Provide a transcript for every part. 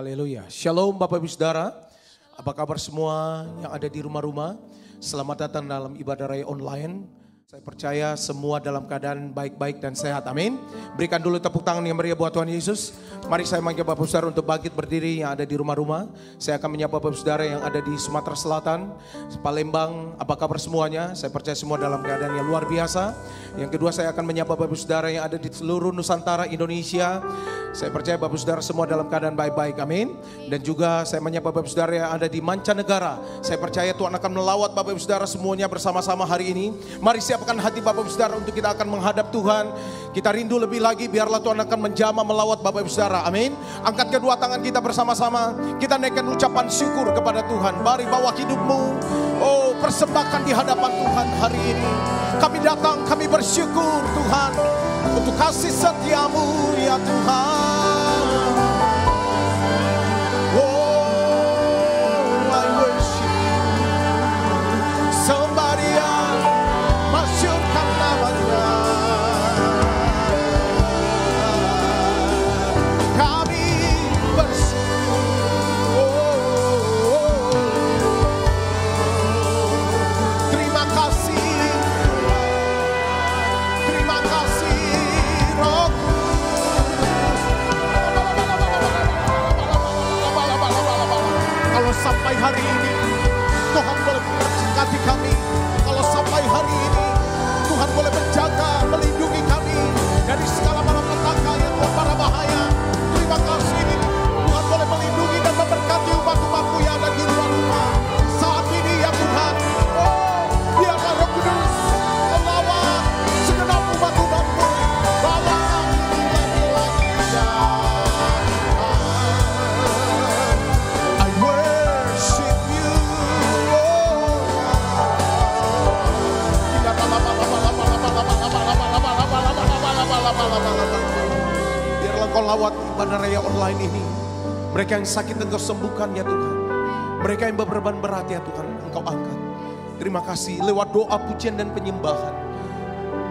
Haleluya. Shalom Bapak Ibu Saudara. Apa kabar semua yang ada di rumah-rumah? Selamat datang dalam ibadah raya online. Saya percaya semua dalam keadaan baik-baik dan sehat. Amin. Berikan dulu tepuk tangan yang meriah buat Tuhan Yesus. Mari saya manggil Bapak Saudara untuk bangkit berdiri yang ada di rumah-rumah. Saya akan menyapa Bapak Saudara yang ada di Sumatera Selatan, Palembang. Apa kabar semuanya? Saya percaya semua dalam keadaan yang luar biasa. Yang kedua, saya akan menyapa Bapak Saudara yang ada di seluruh Nusantara Indonesia. Saya percaya Bapak Saudara semua dalam keadaan baik-baik. Amin. Dan juga saya menyapa Bapak Saudara yang ada di mancanegara. Saya percaya Tuhan akan melawat Bapak Saudara semuanya bersama-sama hari ini. Mari siapkan hati Bapak Saudara untuk kita akan menghadap Tuhan. Kita rindu lebih lagi, biarlah Tuhan akan menjamah melawat Bapak Saudara. Amin. Angkat kedua tangan kita bersama-sama. Kita naikkan ucapan syukur kepada Tuhan. Mari bawa hidupmu, persembahkan di hadapan Tuhan hari ini. Kami datang, kami bersyukur Tuhan untuk kasih setiamu ya Tuhan. I worship you. Somebody masyurkan namanya. Kami bersyukur. Terima kasih. Terima kasih Roh Kudus. Kalau sampai hari ini Tuhan boleh memberkati kami. Kalau sampai hari ini Tuhan boleh menjaga, melindungi kami dari segala malapetaka yang berbahaya bahaya. Terima kasih ini Tuhan boleh melindungi dan memberkati umat-umatmu yang ada di luar rumah saat ini ya Tuhan. Biarlah Roh Kudus melawat segenap umat-umatmu. Bawa kami lagi-lagi ya. I worship you. Biarlah Kau lawat ibadah raya online ini. Mereka yang sakit Engkau sembuhkan ya Tuhan. Mereka yang beban berat ya Tuhan Engkau angkat. Terima kasih lewat doa pujian dan penyembahan.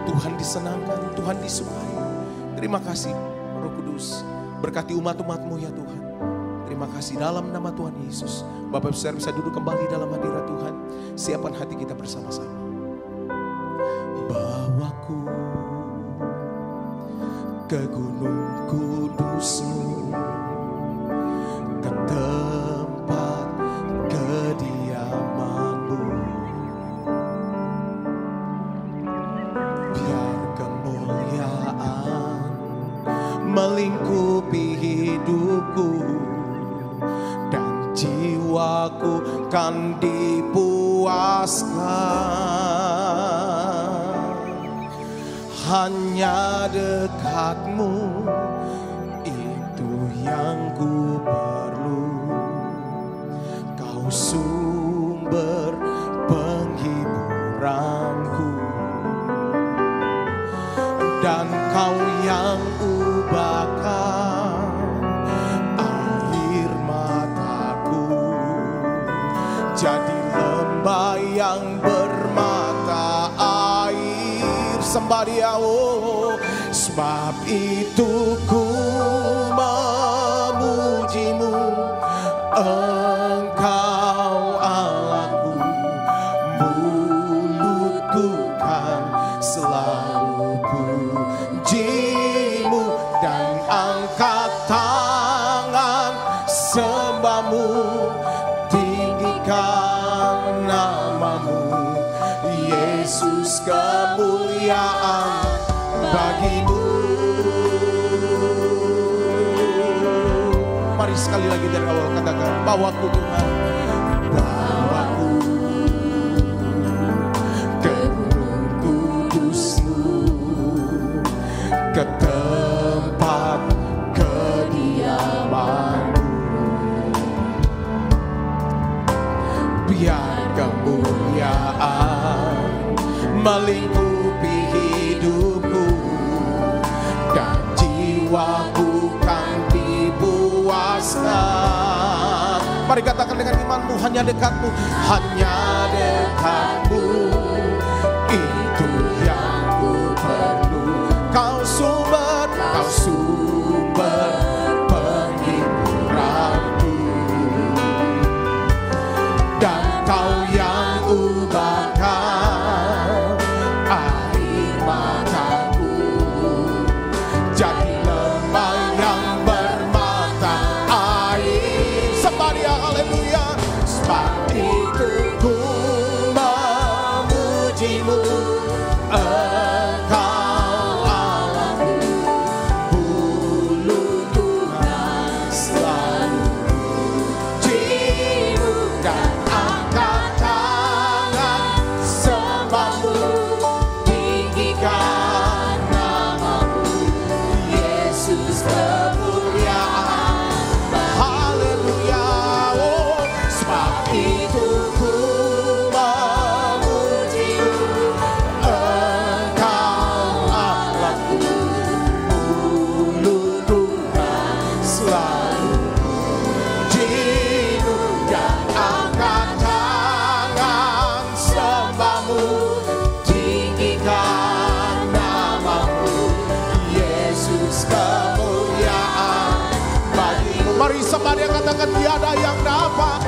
Tuhan disenangkan, Tuhan disukai. Terima kasih Roh Kudus. Berkati umat-umatmu ya Tuhan. Terima kasih dalam nama Tuhan Yesus. Bapak Saudara bisa duduk kembali dalam hadirat Tuhan. Siapkan hati kita bersama-sama. Bawaku ke gunung kudus-Mu, ke tempat kediaman-Mu. Biar kemuliaan melingkupi hidupku dan jiwaku kan dipuaskan. Hanya dekat-Mu itu yang ku perlu. Kau sumber penghiburanku dan Kau yang ubahkan air mataku jadi lembah yang bermata air. Sembari sebab itu ku memuji-Mu, Engkau Allahku. Mulutku kan selalu puji-Mu dan angkat tangan sembah-Mu, tinggikan nama-Mu Yesus, kemuliaan bagi-Mu. Mari sekali lagi dari awal katakan, bawaku Tuhan, bawaku ke gunung kudus-Mu, ke tempat kediaman-Mu. Biar kemuliaan melingkupi hidupku dan jiwaku kan dipuaskan. Mari katakan dengan imanmu, hanya dekat-Mu, hanya dekat-Mu itu yang ku perlu. Kau sumber penghiburan bagimu. Engkau Allahku, dulu Tuhan selalu. Jiwa dan angkat tangan, sembahmu, tinggikan namamu, Yesus kemuliaan. Haleluya, oh, sebab itu ku memujimu. Engkau Allahku, dulu Tuhan selalu. Jiwa dan angkat tangan, sembahmu, tinggikan namamu, Yesus kemuliaan bagimu. Mari sembah katakan tiada yang dapat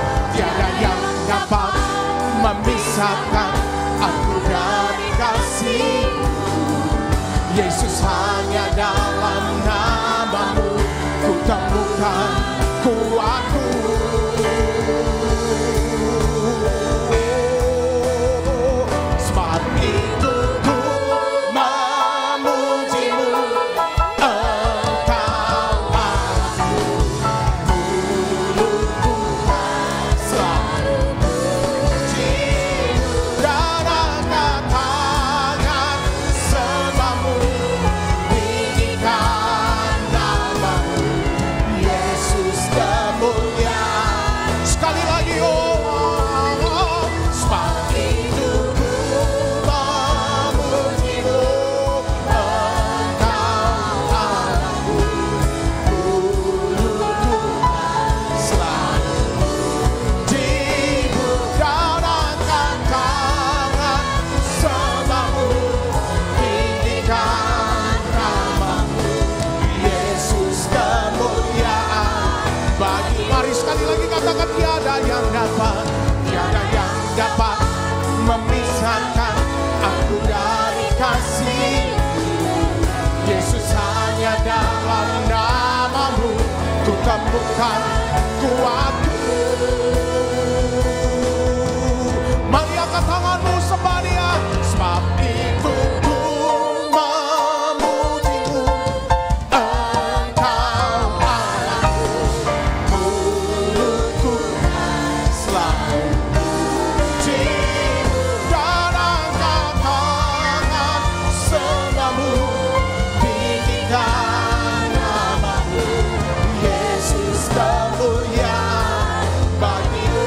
memisahkan aku dari kasih. Yesus, hanya dalam namamu ku temukan kuatku. Sebab itu ku memujimu. Engkau Allahku, dulu Tuhan selalu. Jiwa dan angkat tangan, sembahmu, tinggikan namamu, Yesus kemuliaan. Sekali lagi, oh, sebab itu ku memujimu. Engkau Allahku, dulu Tuhan selalu. Jiwa dan angkat tangan, sembahmu, tinggikan namamu, Yesus kemuliaan bagi. Mari sekali lagi katakan tiada yang dapat memisahkan aku dari kasih. Yesus, hanya dalam namamu ku temukan kuatku. Mari angkat tanganmu, sembah Dia. Sebab itu ku memujimu. Engkau Allahku, dulu Tuhan selalu. Jiwa dan angkat tangan, sembahmu, tinggikan namamu, Yesus kemuliaan bagimu.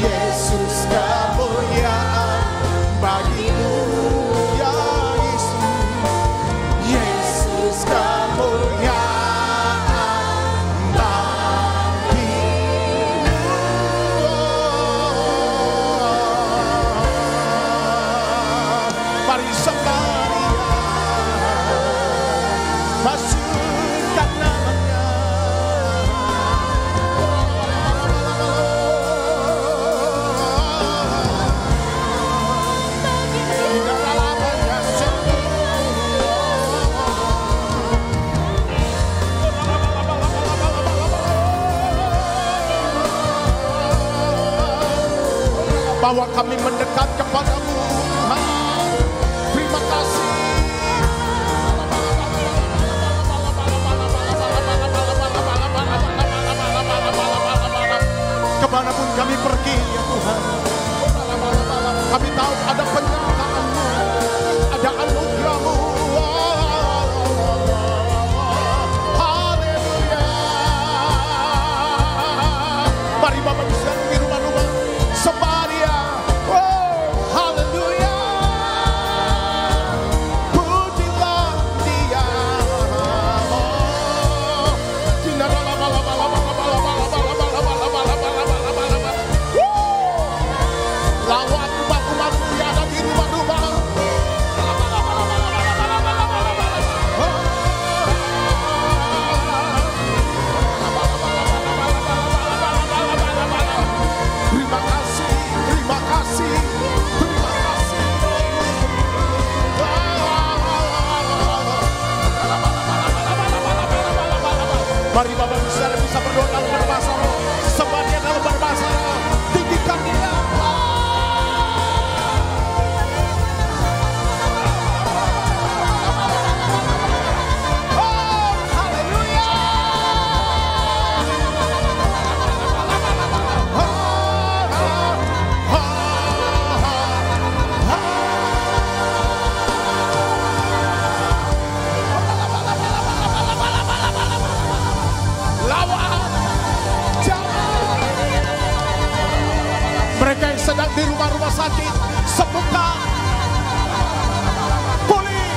Yesus kemuliaan bagimu, ya Yesus. Yesus kemuliaan bagimu. Mari sembah Dia, masukkan namanya. Bahwa kami mendekat kepadamu, Tuhan. Terima kasih. Kemanapun kami pergi, ya Tuhan, kami tahu ada penyertaan-Mu, ada anugerah-Mu. Haleluya. Mari Bapak bisa di rumah-rumah sembah Dia. Oh, haleluya. Pujilah Dia. Lawat umat-umat-Mu yang ada di rumah. bangkit, sembuhkan, pulih.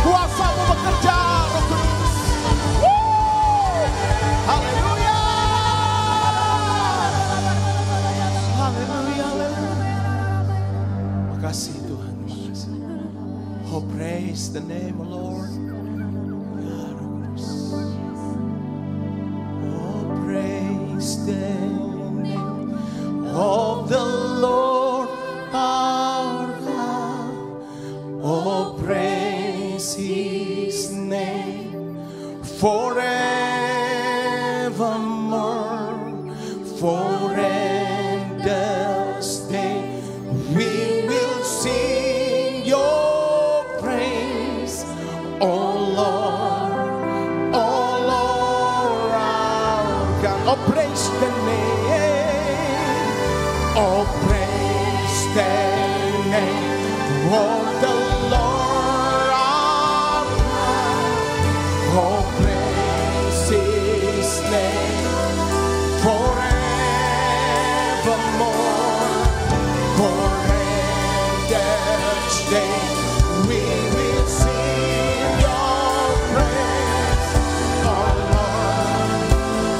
Kuasa-Mu bekerja, Roh Kudus. Haleluya. Haleluya, haleluya. Makasih Tuhan, makasih. Oh, praise the name of Lord. Ya, Roh Kudus. Oh, praise the name of the Lord our God. Oh, praise His name forevermore. For endless day we will sing Your praise, oh Lord, our God. Oh, praise the name, oh, praise the name of the Lord our God. Oh, praise His name forevermore. For endless day we will sing Your praise, oh Lord,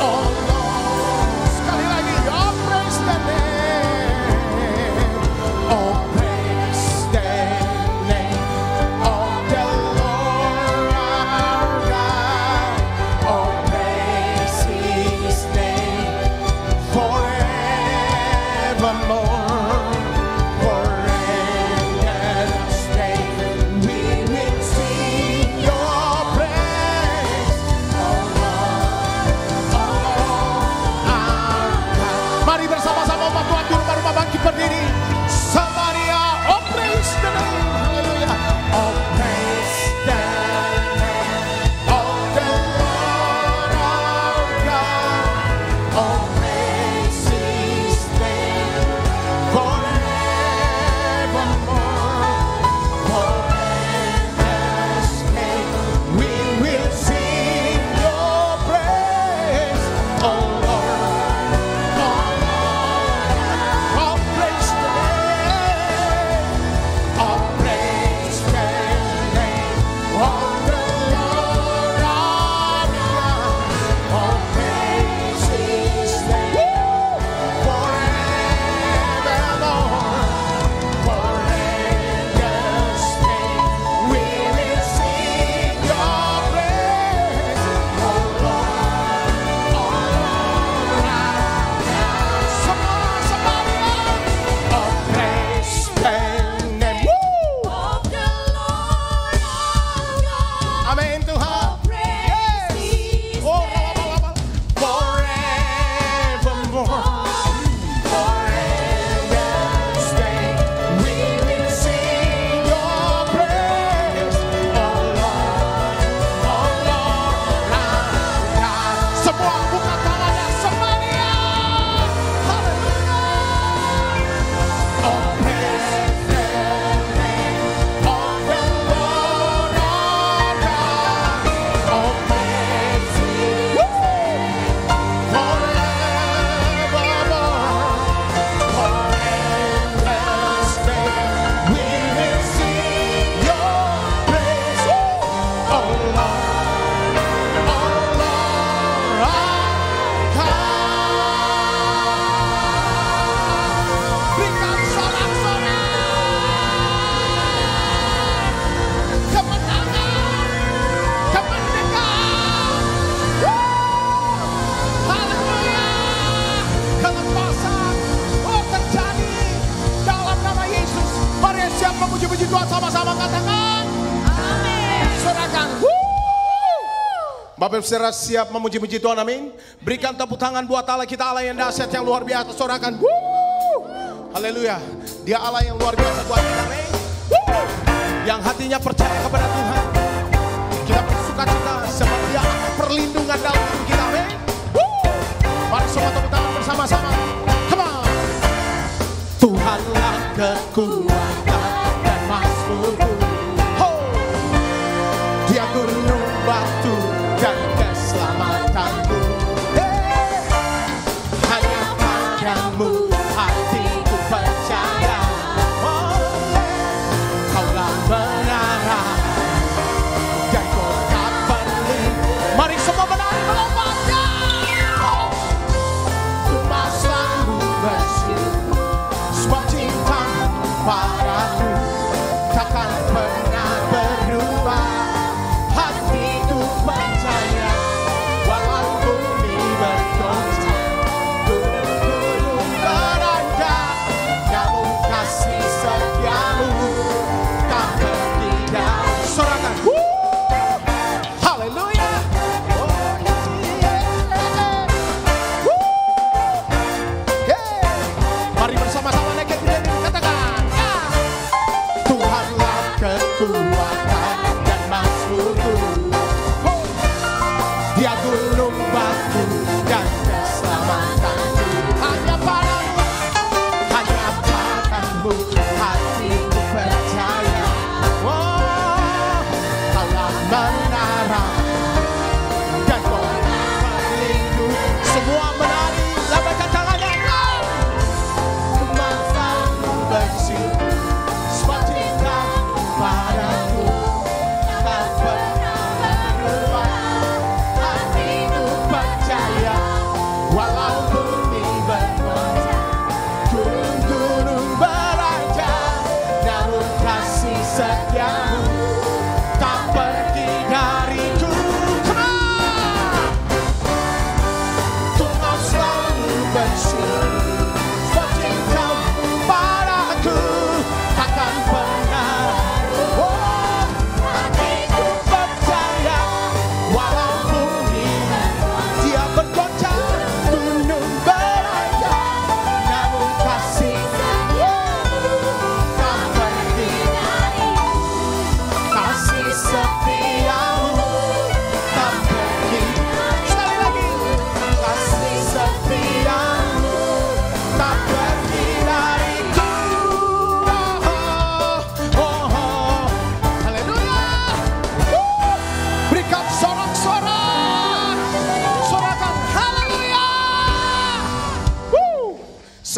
oh Lord. Sekali lagi, oh, praise the name, oh, praise the name of the Lord our God. Oh, praise His name forevermore. For endless day we will sing Your praise, oh Lord, our God. Mari bersama-sama umat Tuhan di rumah-rumah bangkit berdiri. Samaria, oh, praise the name, haleluya. Oh, praise the name of the Lord our God. Oh, praise His name forevermore. For endless day we will sing Your praise, oh Lord, oh Lord. Oh, praise the name, oh, praise the name of the Lord our God. Oh, praise His name forevermore. For endless day we will sing Your praise, oh Lord, oh Lord our God. Somebody, oh, praise the name, woo, of the Lord our God. amen Tuhan. Praise His Oh, name forevermore. For endless day we will sing Your praise, oh Lord, oh Lord our God. Semua buka tangannya, semuanya. Haleluya. Oh, praise the name of the Lord our God. Oh, praise His name forevermore. For endless day we will sing Your praise, oh Lord, our God. Berikan sorak-sorai kemenangan, kemerdekaan. Haleluya. Kelepasan, oh, terjadi dalam nama Yesus. Mari siap memuji-puji Tuhan sama-sama, katakan Amin. sorakan. Bapak Ibu Saudara siap memuji-puji Tuhan, amin. Berikan tepuk tangan buat Allah kita, Allah yang dahsyat, yang luar biasa. Sorakan. Haleluya. Dia Allah yang luar biasa buat kita, amin. Yang hatinya percaya kepada Tuhan, kita bersuka cita sebab Dia perlindungan dalam hidup kita, amin. Mari semua tepuk tangan bersama-sama. Come on. Tuhanlah kekuatan dan mazmurku. Dia gunung batu dan keselamatanku. Hanya padamu hati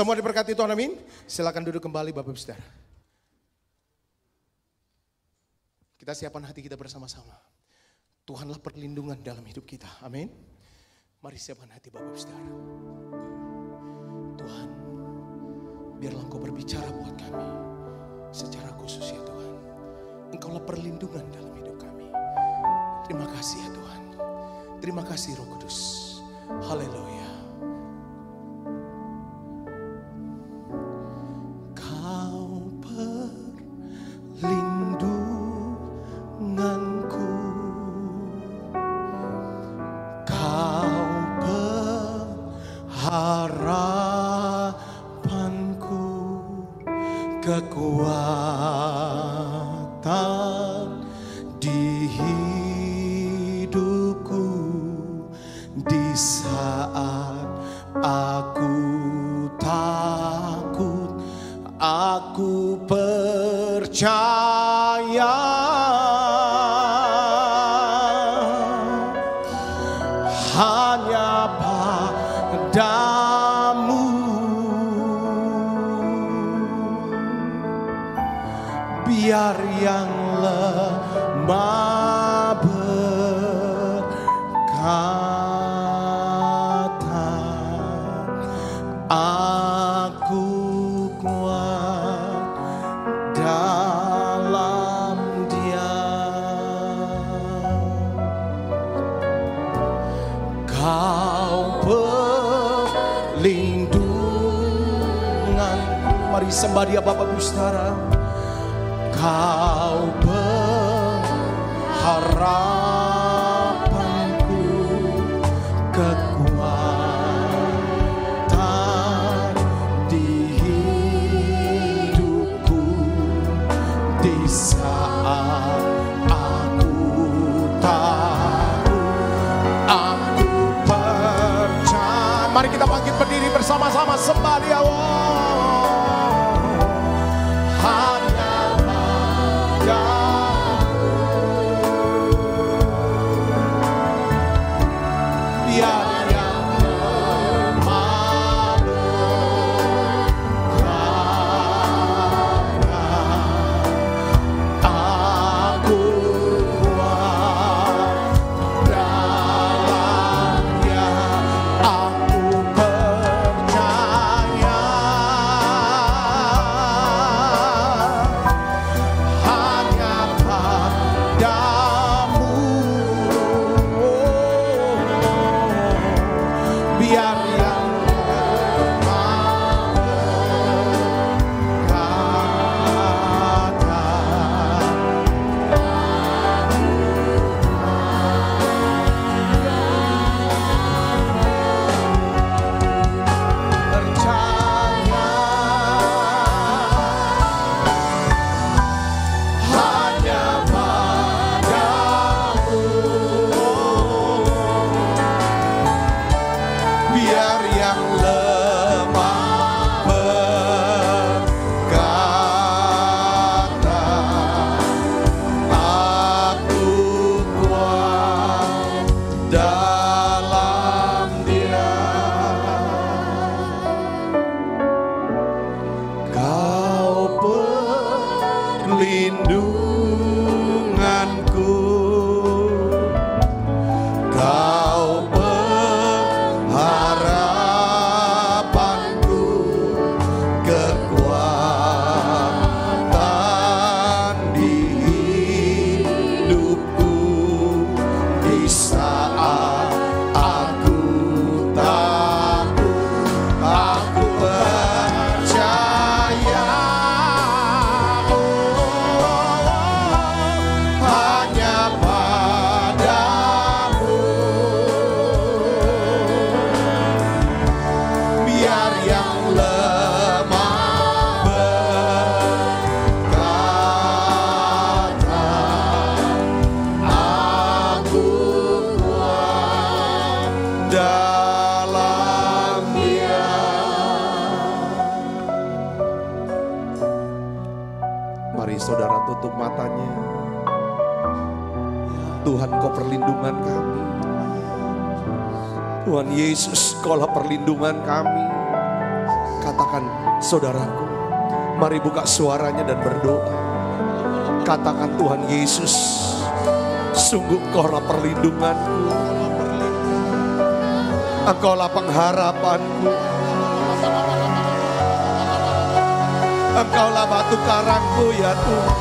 Semua diberkati Tuhan, amin. Silakan duduk kembali Bapak Ibu Saudara. Kita siapkan hati kita bersama-sama. Tuhanlah perlindungan dalam hidup kita, amin. Mari siapkan hati Bapak Ibu Saudara. Tuhan, biarlah Engkau berbicara buat kami secara khusus ya Tuhan. Engkaulah perlindungan dalam hidup kami. Terima kasih ya Tuhan. Terima kasih Roh Kudus. Haleluya. Kau perlindunganku, Kau pengharapanku, kekuatan di hidupku di saat aku takut, aku percaya hanya padamu. Biar yang lemah berkata, aku kuat dalam Dia. Kau perlindungan. Mari sembah Dia Bapak Ibu Saudara. Kau pengharapanku, kekuatan di hidupku di saat aku takut, aku percaya. Mari kita bangkit berdiri bersama-sama sembah Dia. saudara tutup matanya. Tuhan, Kau perlindungan kami. Tuhan Yesus, Kaulah perlindungan kami. katakan saudaraku, mari buka suaranya dan berdoa. Katakan, Tuhan Yesus, sungguh Engkaulah perlindunganku, Engkaulah pengharapanku, Engkaulah batu karangku ya Tuhan.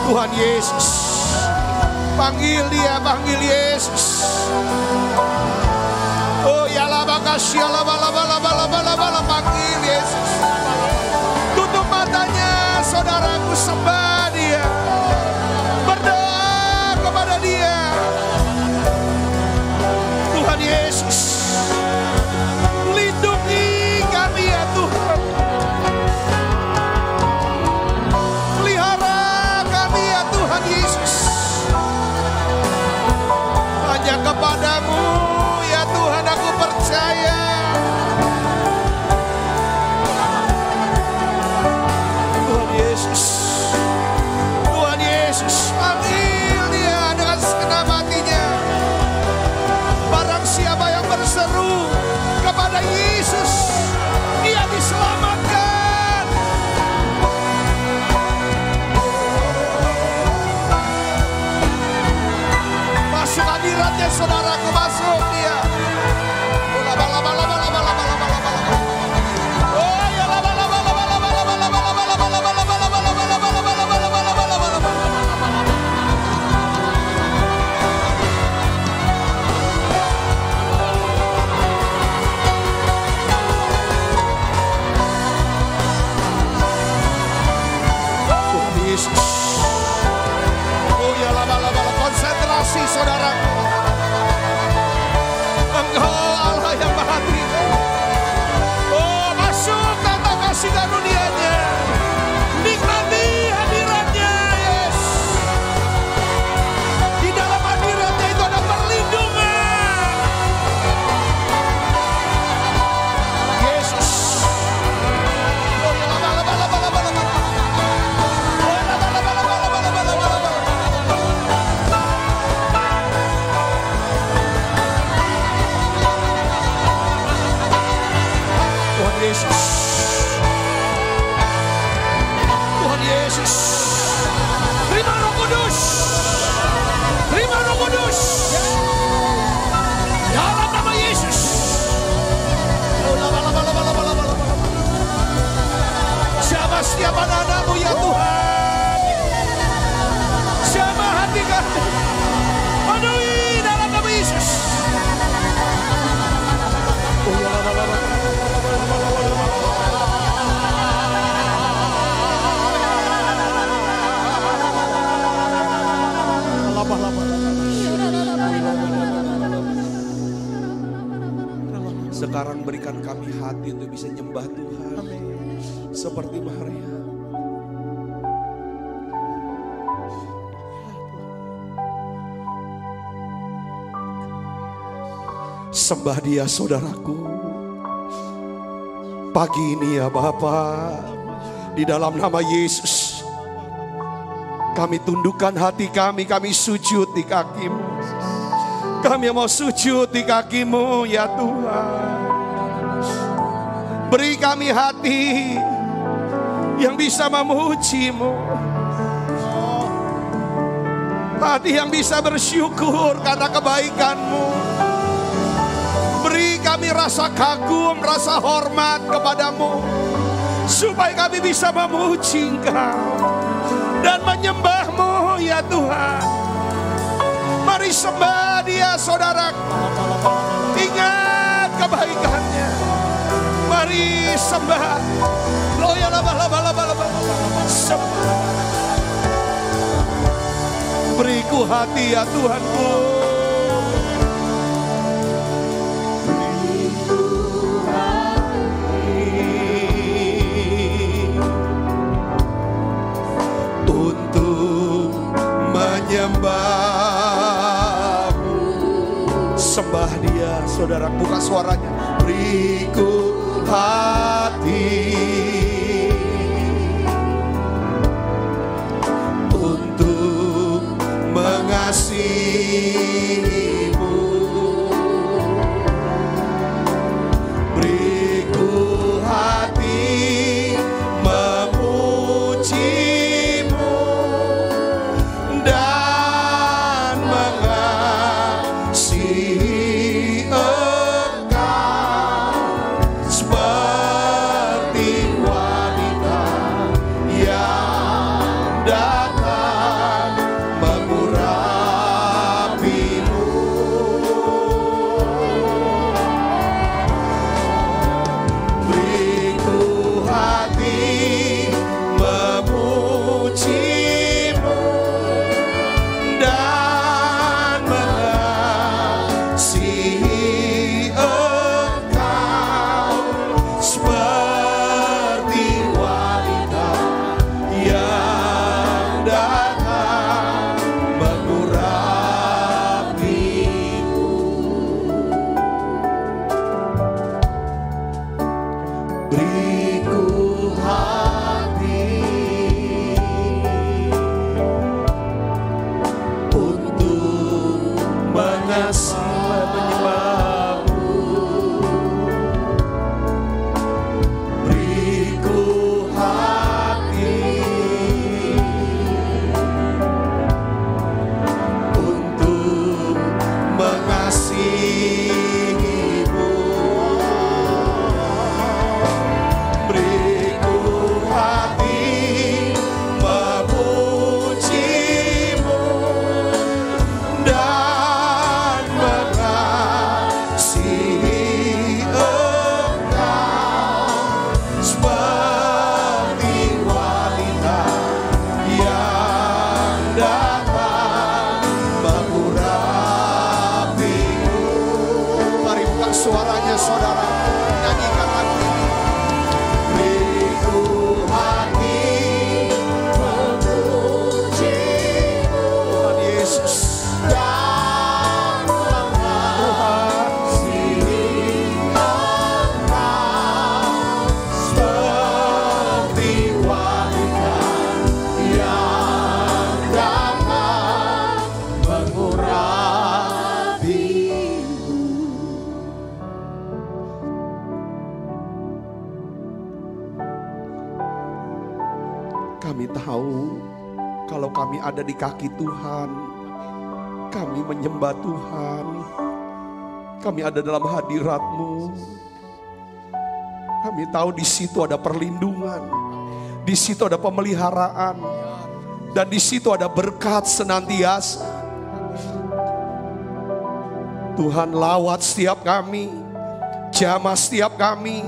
Tuhan Yesus, panggil dia, panggil Yesus. Oh ya la makasih ya la bala panggil Yesus. Tutup matanya saudaraku, sembah dia, berdoa kepada dia. Tuhan Yesus, lindungi kami ya Tuhan. Pelihara kami ya Tuhan Yesus. Hanya kepadamu ya Tuhan aku percaya. Tuhan Yesus, Tuhan Yesus, panggil dia dengan segenap hatinya. Barang siapa yang berseru kepada Yesus, dia diselamatkan. Masuk hadiratnya saudaraku, masuk dia. Konsentrasi saudaraku. Engkau Allah yang Maha Tinggi. Oh, masuk tanpa kasih karunia-Nya. Nikmati hadiratnya, Yes. Di dalam hadiratnya itu ada perlindungan. Yesus. Oh, ya Yesus, Tuhan Yesus, terima Roh Kudus, terima Roh Kudus, dalam nama Yesus. Siapa setiap anak-anakmu ya Tuhan, siapa hati kami, penuhi dalam nama Yesus. Sekarang berikan kami hati untuk bisa nyembah Tuhan. Seperti Maria. Sembah dia saudaraku. Pagi ini ya Bapa, di dalam nama Yesus, kami tundukkan hati kami sujud di kaki-Mu. Kami mau sujud di kaki-Mu ya Tuhan. Beri kami hati yang bisa memuji-Mu, hati yang bisa bersyukur karena kebaikan-Mu. Beri kami rasa kagum, rasa hormat kepadamu, supaya kami bisa memuji Engkau dan menyembah-Mu ya Tuhan. Mari sembah dia saudaraku, ingat kebaikannya. Mari sembah. Beriku hati ya Tuhanku. Menyembah-Mu. Sembah dia saudara, buka suaranya. Beriku hati untuk mengasihi-Mu. Beriku beriku hati untuk mengasihi menyembahmu. Beriku hati untuk mengasihimu. Beriku hati memujimu dan mengasihi Engkau seperti wanita yang dapat mengurapiku. Mari buka suaranya saudara, nyanyikan lagu ini. Beriku hati memujimu Tuhan Yesus dan mengasihi Engkau seperti wanita yang dapat mengurapiku. Kami tahu kalau kami ada di kaki Tuhan, kami menyembah Tuhan, kami ada dalam hadirat-Mu. Kami tahu di situ ada perlindungan, di situ ada pemeliharaan, dan di situ ada berkat senantiasa. Tuhan lawat setiap kami, jamah setiap kami,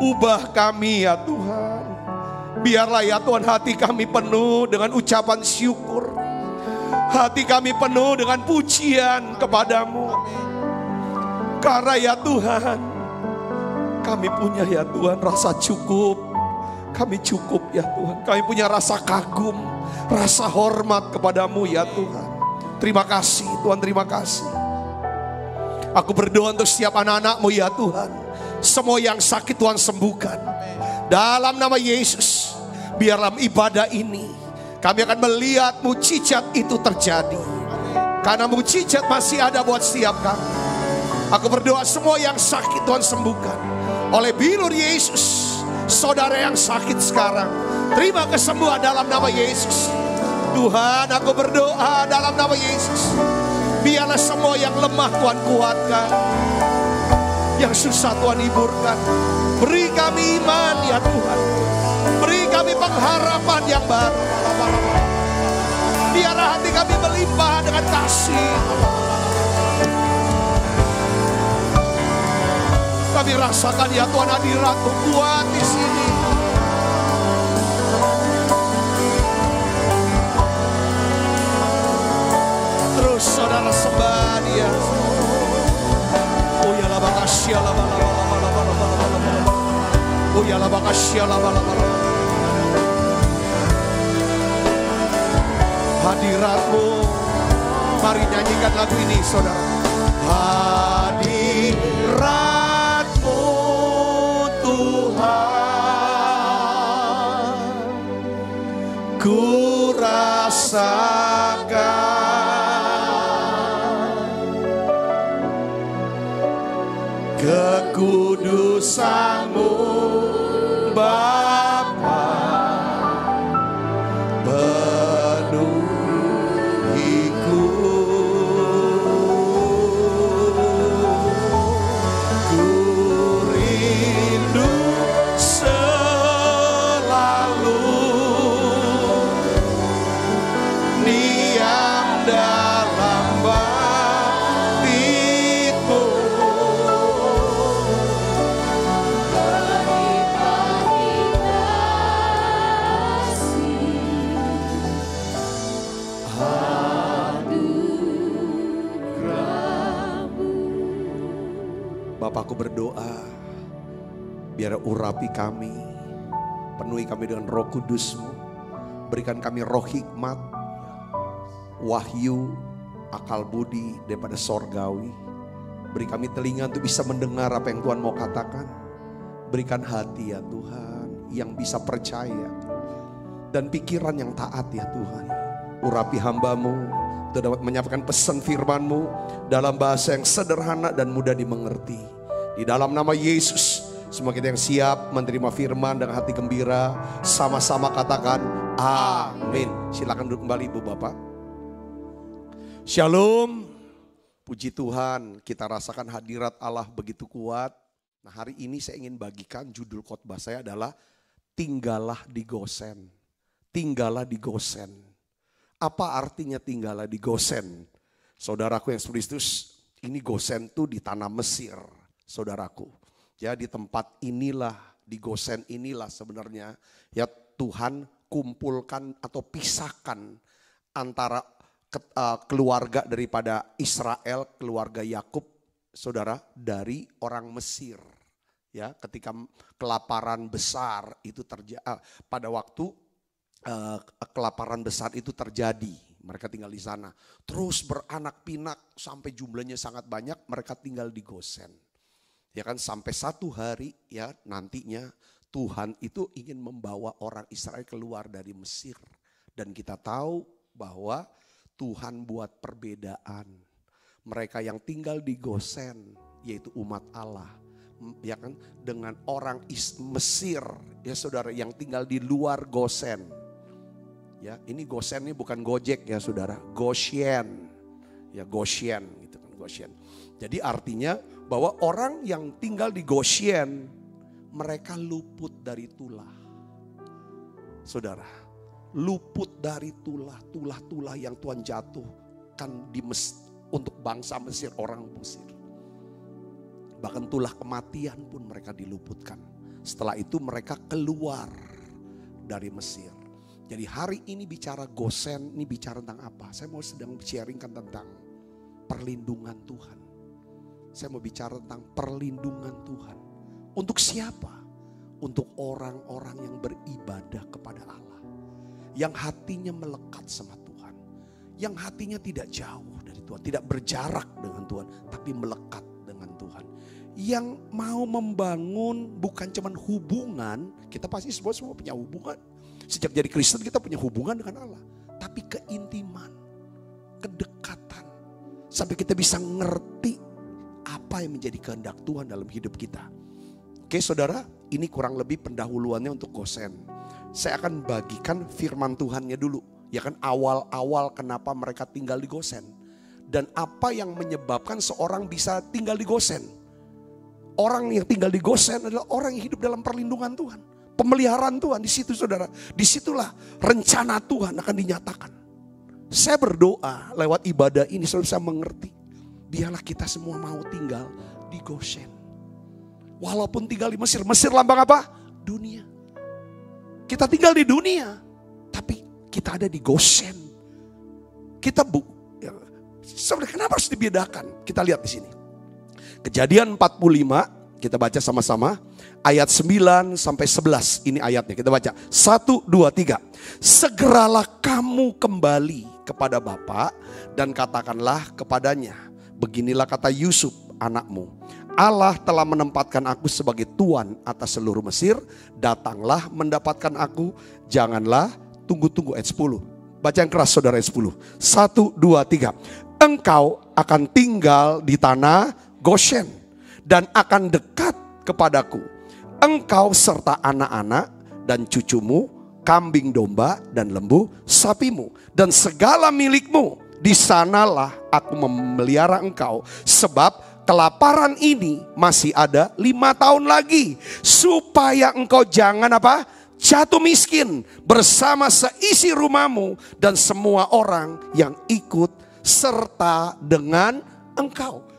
ubah kami ya Tuhan. Biarlah ya Tuhan hati kami penuh dengan ucapan syukur. Hati kami penuh dengan pujian kepadamu. Karena ya Tuhan, kami punya ya Tuhan rasa cukup. Kami cukup ya Tuhan. Kami punya rasa kagum, rasa hormat kepadamu ya Tuhan. Terima kasih Tuhan, terima kasih. Aku berdoa untuk setiap anak-anak-Mu ya Tuhan. Semua yang sakit Tuhan sembuhkan. Dalam nama Yesus, biarlah ibadah ini kami akan melihat mukjizat itu terjadi. Karena mukjizat masih ada buat setiap kami. Aku berdoa semua yang sakit Tuhan sembuhkan. Oleh bilur Yesus, saudara yang sakit sekarang, terima kesembuhan dalam nama Yesus. Tuhan, aku berdoa dalam nama Yesus. Biarlah semua yang lemah Tuhan kuatkan. Yang susah Tuhan hiburkan. Beri kami iman ya Tuhan. Beri kami pengharapan yang baru. Biarlah hati kami melimpah dengan kasih. Kami rasakan ya Tuhan hadirat-Mu kuat di sini. Terus saudara sembah Dia. Oh ya la bakasya la bala bala bala bala bala bala. Oh ya la bakasya la bala bala. Hadirat-Mu, mari nyanyikan lagu ini saudara. Hadirat-Mu Tuhan, ku rasakan kekudusan-Mu Bapa, penuhiku. Ku rindu selalu diam dalam bait-Mu. Bapakku berdoa, biar urapi kami, penuhi kami dengan Roh Kudus-Mu, berikan kami roh hikmat, wahyu, akal budi daripada sorgawi. Beri kami telinga untuk bisa mendengar apa yang Tuhan mau katakan. Berikan hati ya Tuhan yang bisa percaya. Dan pikiran yang taat ya Tuhan. Urapi hamba-Mu untuk dapat menyampaikan pesan firman-Mu dalam bahasa yang sederhana dan mudah dimengerti. Di dalam nama Yesus, semua kita yang siap menerima firman dengan hati gembira, sama-sama katakan amin. Silakan duduk kembali Ibu Bapak. Shalom. Puji Tuhan, kita rasakan hadirat Allah begitu kuat. Nah, hari ini saya ingin bagikan judul khotbah saya adalah tinggallah di Gosen. Tinggallah di Gosen. Apa artinya tinggallah di Gosen? Saudaraku yang Kristus, ini Gosen itu di tanah Mesir, saudaraku. Ya, di tempat inilah, di Gosen inilah sebenarnya ya Tuhan kumpulkan atau pisahkan antara keluarga daripada Israel, keluarga Yakub, saudara, dari orang Mesir. Ya, ketika kelaparan besar itu terjadi, pada waktu kelaparan besar itu terjadi, mereka tinggal di sana. Terus beranak pinak sampai jumlahnya sangat banyak, mereka tinggal di Gosen. Ya kan, sampai satu hari ya nantinya Tuhan itu ingin membawa orang Israel keluar dari Mesir. Dan kita tahu bahwa Tuhan buat perbedaan. Mereka yang tinggal di Gosen yaitu umat Allah, ya kan, dengan orang Mesir ya saudara yang tinggal di luar Gosen. Ya, ini Gosen ini bukan Gojek ya saudara, Goshen. Ya, Goshen gitu kan, Goshen. Jadi artinya bahwa orang yang tinggal di Goshen mereka luput dari tulah. Saudara, luput dari tulah yang Tuhan jatuhkan untuk bangsa Mesir, orang Mesir. Bahkan tulah kematian pun mereka diluputkan. Setelah itu mereka keluar dari Mesir. Jadi hari ini bicara Gosen, ini bicara tentang apa? Saya mau sedang sharingkan tentang perlindungan Tuhan. Saya mau bicara tentang perlindungan Tuhan. Untuk siapa? Untuk orang-orang yang beribadah kepada Allah. Yang hatinya melekat sama Tuhan. Yang hatinya tidak jauh dari Tuhan. Tidak berjarak dengan Tuhan. Tapi melekat dengan Tuhan. Yang mau membangun bukan cuma hubungan. Kita pasti semua punya hubungan. Sejak jadi Kristen kita punya hubungan dengan Allah. Tapi keintiman, kedekatan. Sampai kita bisa ngerti apa yang menjadi kehendak Tuhan dalam hidup kita. Oke saudara, ini kurang lebih pendahuluannya untuk Gosen. Saya akan bagikan firman Tuhannya dulu. Ya kan, awal-awal kenapa mereka tinggal di Gosen. Dan apa yang menyebabkan seorang bisa tinggal di Gosen. Orang yang tinggal di Gosen adalah orang yang hidup dalam perlindungan Tuhan. Pemeliharaan Tuhan di situ saudara. Disitulah rencana Tuhan akan dinyatakan. Saya berdoa lewat ibadah ini saudara bisa mengerti. Biarlah kita semua mau tinggal di Gosen. Walaupun tinggal di Mesir. Mesir lambang apa? Dunia. Kita tinggal di dunia. Tapi kita ada di Gosen. Kita sebenarnya kenapa harus dibedakan? Kita lihat di sini. Kejadian 45. Kita baca sama-sama. Ayat 9 sampai 11. Ini ayatnya. Kita baca. 1, 2, 3. Segeralah kamu kembali kepada Bapa dan katakanlah kepadanya. Beginilah kata Yusuf anakmu. Allah telah menempatkan aku sebagai tuan atas seluruh Mesir. Datanglah mendapatkan aku. Janganlah tunggu-tunggu. Ayat 10. Baca yang keras saudara ayat 10. 1, 2, 3. Engkau akan tinggal di tanah Goshen. Dan akan dekat kepadaku. Engkau serta anak-anak dan cucumu, kambing domba dan lembu sapimu. Dan segala milikmu. Di sanalah aku memelihara engkau. Sebab kelaparan ini masih ada 5 tahun lagi. Supaya engkau jangan apa? Jatuh miskin bersama seisi rumahmu. Dan semua orang yang ikut serta dengan engkau.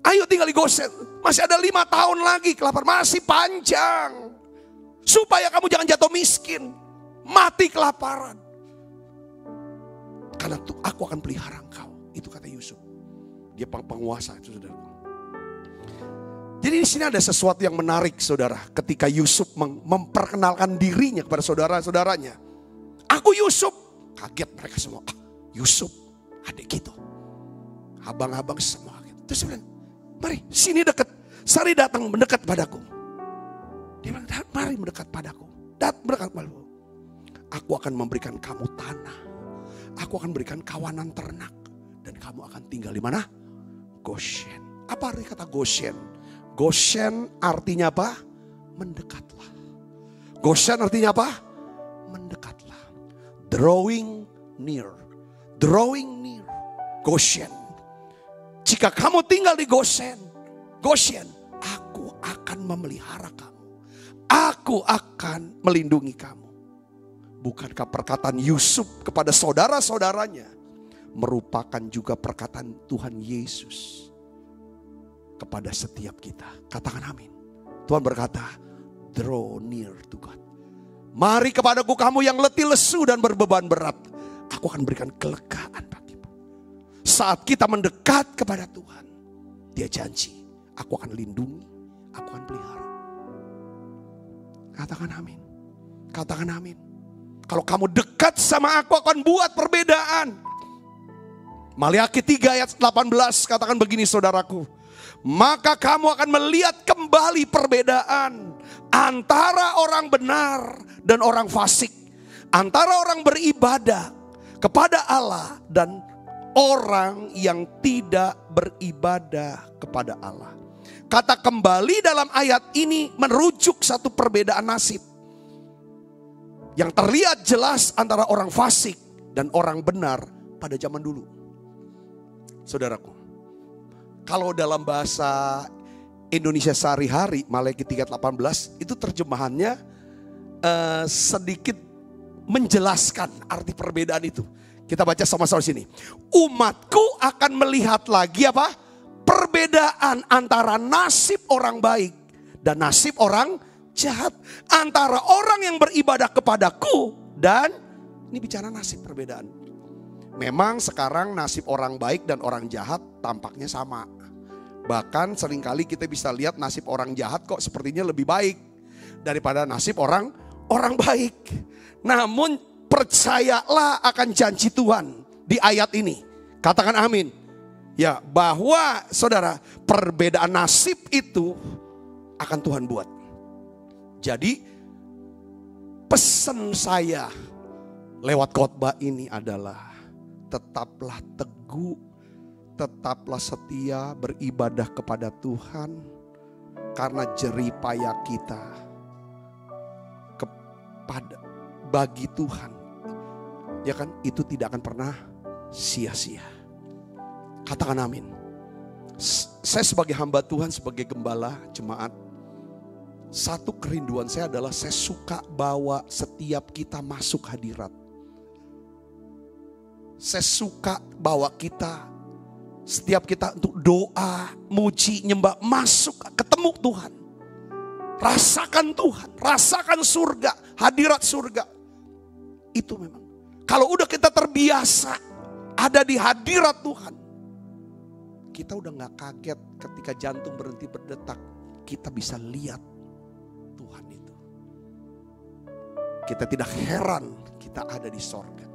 Ayo tinggal di Gosen. Masih ada 5 tahun lagi. Kelaparan masih panjang. Supaya kamu jangan jatuh miskin. Mati kelaparan. Karena aku akan pelihara engkau. Itu kata Yusuf. Dia penguasa itu saudara. Jadi di sini ada sesuatu yang menarik saudara. Ketika Yusuf memperkenalkan dirinya kepada saudara-saudaranya. Aku Yusuf. Kaget mereka semua. Yusuf adik gitu. Abang-abang semua gitu. Terus dia bilang, mari sini dekat. Sari datang mendekat padaku. Dia bilang, mari mendekat padaku. Mendekat padaku. Aku akan memberikan kamu tanah. Aku akan berikan kawanan ternak. Dan kamu akan tinggal di mana? Goshen. Apa arti kata Goshen? Goshen artinya apa? Mendekatlah. Goshen artinya apa? Mendekatlah. Drawing near. Drawing near. Goshen. Jika kamu tinggal di Goshen, aku akan memelihara kamu. Aku akan melindungi kamu. Bukankah perkataan Yusuf kepada saudara-saudaranya merupakan juga perkataan Tuhan Yesus kepada setiap kita? Katakan amin. Tuhan berkata, draw near to God. Mari kepadaku kamu yang letih lesu dan berbeban berat. Aku akan berikan kelegaan bagimu. Saat kita mendekat kepada Tuhan, Dia janji, aku akan lindungi, aku akan pelihara. Katakan amin. Katakan amin. Kalau kamu dekat sama aku akan buat perbedaan. Maliaki 3 ayat 18 katakan begini saudaraku. Maka kamu akan melihat kembali perbedaan antara orang benar dan orang fasik. Antara orang beribadah kepada Allah dan orang yang tidak beribadah kepada Allah. Kata kembali dalam ayat ini merujuk satu perbedaan nasib. Yang terlihat jelas antara orang fasik dan orang benar pada zaman dulu. Saudaraku, kalau dalam bahasa Indonesia sehari-hari, Maliaki 3:18, itu terjemahannya sedikit menjelaskan arti perbedaan itu. Kita baca sama-sama sini. Umatku akan melihat lagi apa? Perbedaan antara nasib orang baik dan nasib orang jahat. Antara orang yang beribadah kepadaku dan, ini bicara nasib perbedaan. Memang sekarang nasib orang baik dan orang jahat tampaknya sama. Bahkan seringkali kita bisa lihat nasib orang jahat kok sepertinya lebih baik daripada nasib orang baik. Namun percayalah akan janji Tuhan di ayat ini. Katakan amin. Ya, bahwa saudara, perbedaan nasib itu akan Tuhan buat. Jadi pesan saya lewat khotbah ini adalah tetaplah teguh, tetaplah setia beribadah kepada Tuhan. Karena jerih payah kita bagi Tuhan, ya kan, itu tidak akan pernah sia-sia. Katakan amin. Saya sebagai hamba Tuhan, sebagai gembala jemaat, satu kerinduan saya adalah saya suka bawa setiap kita masuk hadirat. Saya suka bawa kita, setiap kita untuk doa, muji, nyembah, masuk, ketemu Tuhan. Rasakan Tuhan, rasakan surga, hadirat surga. Itu memang. Kalau udah kita terbiasa ada di hadirat Tuhan, kita udah gak kaget ketika jantung berhenti berdetak. Kita bisa lihat Tuhan itu. Kita tidak heran kita ada di sorga.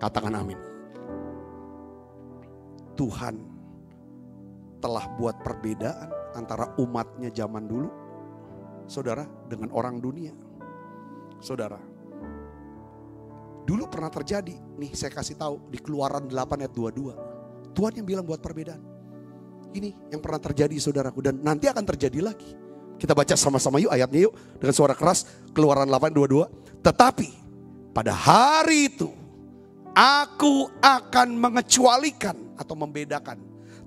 Katakan amin. Tuhan telah buat perbedaan antara umatnya zaman dulu, saudara, dengan orang dunia. Saudara, dulu pernah terjadi, nih saya kasih tahu di Keluaran 8 ayat 22. Tuhan yang bilang buat perbedaan. Ini yang pernah terjadi saudaraku, dan nanti akan terjadi lagi. Kita baca sama-sama yuk ayatnya yuk dengan suara keras. Keluaran 8 22. Tetapi pada hari itu aku akan mengecualikan atau membedakan